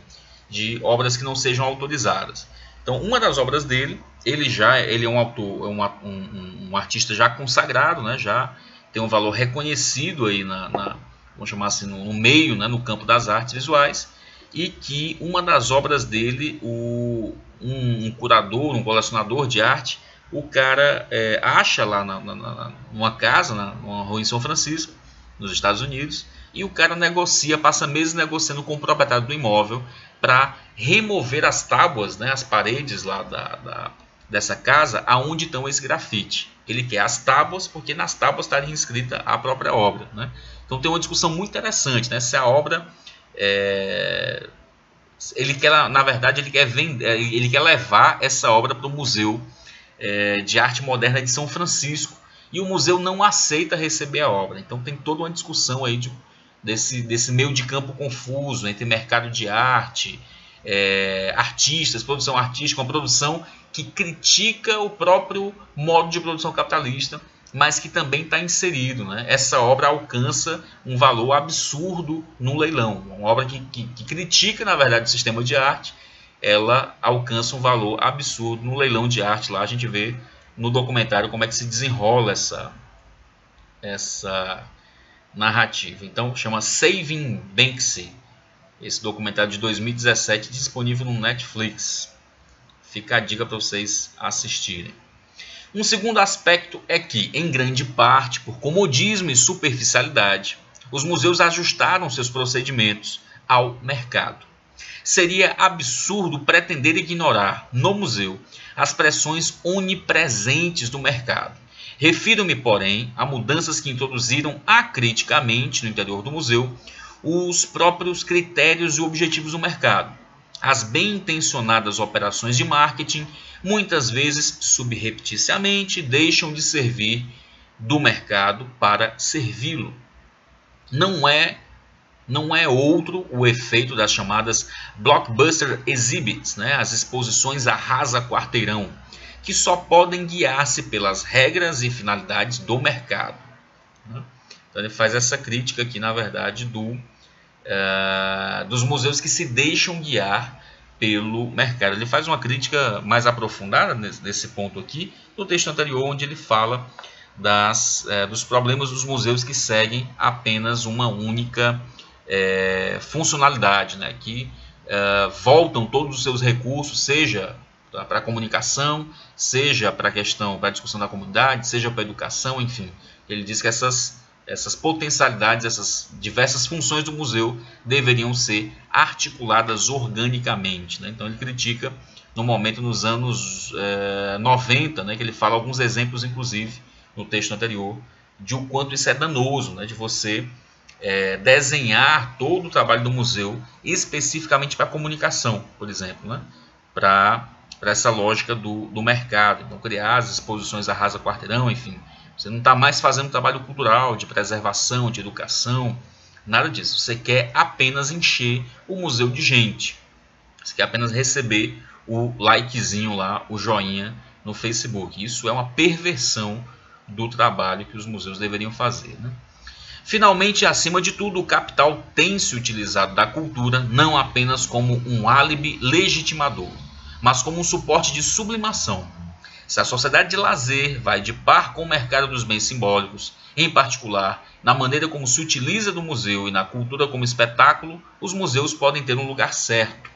S1: de obras que não sejam autorizadas. Então, uma das obras dele, ele é um autor, um artista já consagrado, né, já tem um valor reconhecido aí vamos chamar assim, no meio, né, no campo das artes visuais,
S2: e que uma das obras dele, um curador, um colecionador de arte, o cara acha lá numa casa, numa rua em São Francisco, nos Estados Unidos, e o cara negocia, passa meses negociando com o proprietário do imóvel para remover as tábuas, né, as paredes lá dessa casa, aonde estão esse grafite. Ele quer as tábuas, porque nas tábuas estaria inscrita a própria obra, né? Então tem uma discussão muito interessante, né? Se a obra ele quer, na verdade, ele quer levar essa obra para o Museu de Arte Moderna de São Francisco, e o museu não aceita receber a obra. Então tem toda uma discussão aí desse meio de campo confuso entre mercado de arte, artistas, produção artística, uma produção que critica o próprio modo de produção capitalista, mas que também está inserido, né? Essa obra alcança um valor absurdo no leilão. Uma obra que critica, na verdade, o sistema de arte, ela alcança um valor absurdo no leilão de arte. Lá a gente vê no documentário como é que se desenrola essa narrativa. Então chama Saving Banksy, esse documentário de 2017, disponível no Netflix. Fica a dica para vocês assistirem. Um segundo aspecto é que, em grande parte, por comodismo e superficialidade, os museus ajustaram seus procedimentos ao mercado. Seria absurdo pretender ignorar, no museu, as pressões onipresentes do mercado. Refiro-me, porém, a mudanças que introduziram acriticamente no interior do museu os próprios critérios e objetivos do mercado. As bem-intencionadas operações de marketing, muitas vezes subrepticiamente, deixam de servir do mercado para servi-lo. Não é outro o efeito das chamadas blockbuster exhibits, né? As exposições arrasa-quarteirão, que só podem guiar-se pelas regras e finalidades do mercado. Então ele faz essa crítica aqui, na verdade, dos museus que se deixam guiar pelo mercado. Ele faz uma crítica mais aprofundada nesse ponto aqui, no texto anterior, onde ele fala dos problemas dos museus que seguem apenas uma única funcionalidade, né? Que voltam todos os seus recursos, seja para a comunicação, seja para a discussão da comunidade, seja para a educação, enfim. Ele diz que essas potencialidades, essas diversas funções do museu deveriam ser articuladas organicamente, né? Então ele critica no momento nos anos 90, né, que ele fala alguns exemplos, inclusive, no texto anterior, de o quanto isso é danoso, né, de você desenhar todo o trabalho do museu especificamente para a comunicação, por exemplo, né, para essa lógica do mercado. Então criar as exposições arrasa-quarteirão, enfim. Você não está mais fazendo trabalho cultural, de preservação, de educação, nada disso. Você quer apenas encher o museu de gente. Você quer apenas receber o likezinho lá, o joinha no Facebook. Isso é uma perversão do trabalho que os museus deveriam fazer, né? Finalmente, acima de tudo, o capital tem se utilizado da cultura não apenas como um álibi legitimador, mas como um suporte de sublimação. Se a sociedade de lazer vai de par com o mercado dos bens simbólicos, em particular na maneira como se utiliza do museu e na cultura como espetáculo, os museus podem ter um lugar certo.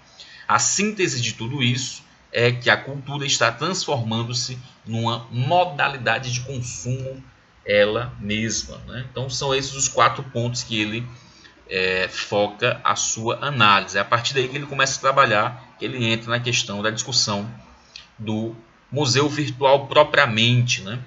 S2: A síntese de tudo isso é que a cultura está transformando-se numa modalidade de consumo ela mesma, né? Então são esses os 4 pontos que ele foca a sua análise. É a partir daí que ele começa a trabalhar, que ele entra na questão da discussão do museu virtual propriamente, né?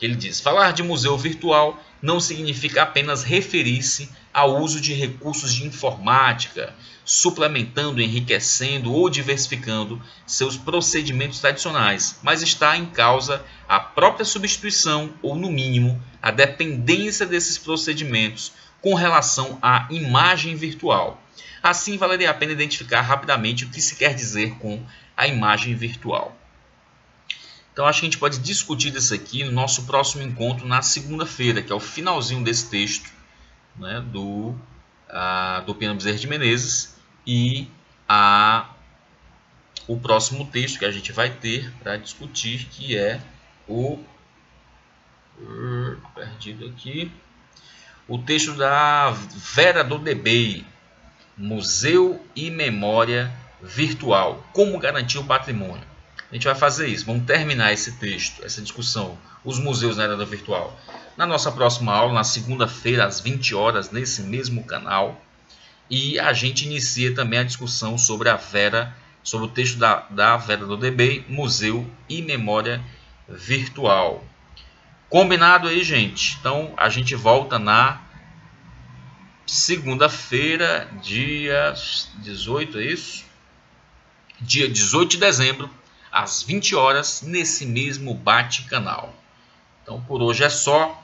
S2: Ele diz: falar de museu virtual não significa apenas referir-se ao uso de recursos de informática, suplementando, enriquecendo ou diversificando seus procedimentos tradicionais, mas está em causa a própria substituição ou, no mínimo, a dependência desses procedimentos com relação à imagem virtual. Assim, valeria a pena identificar rapidamente o que se quer dizer com a imagem virtual. Então, acho que a gente pode discutir isso aqui no nosso próximo encontro na segunda-feira, que é o finalzinho desse texto, né, do Pena Bezerra de Menezes, e o próximo texto que a gente vai ter para discutir, que é perdido aqui, o texto da Vera Dodebey, Museu e Memória Virtual. Como garantir o patrimônio? A gente vai fazer isso. Vamos terminar esse texto, essa discussão, os museus na era da virtual, na nossa próxima aula, na segunda-feira, às 20 horas, nesse mesmo canal. E a gente inicia também a discussão sobre a Vera, sobre o texto da Vera do DB, Museu e Memória Virtual. Combinado aí, gente? Então, a gente volta na segunda-feira, dia 18, é isso? Dia 18 de dezembro, às 20 horas, nesse mesmo bate-canal. Então, por hoje é só.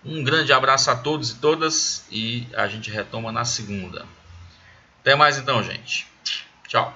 S2: Um grande abraço a todos e todas e a gente retoma na segunda. Até mais então, gente. Tchau.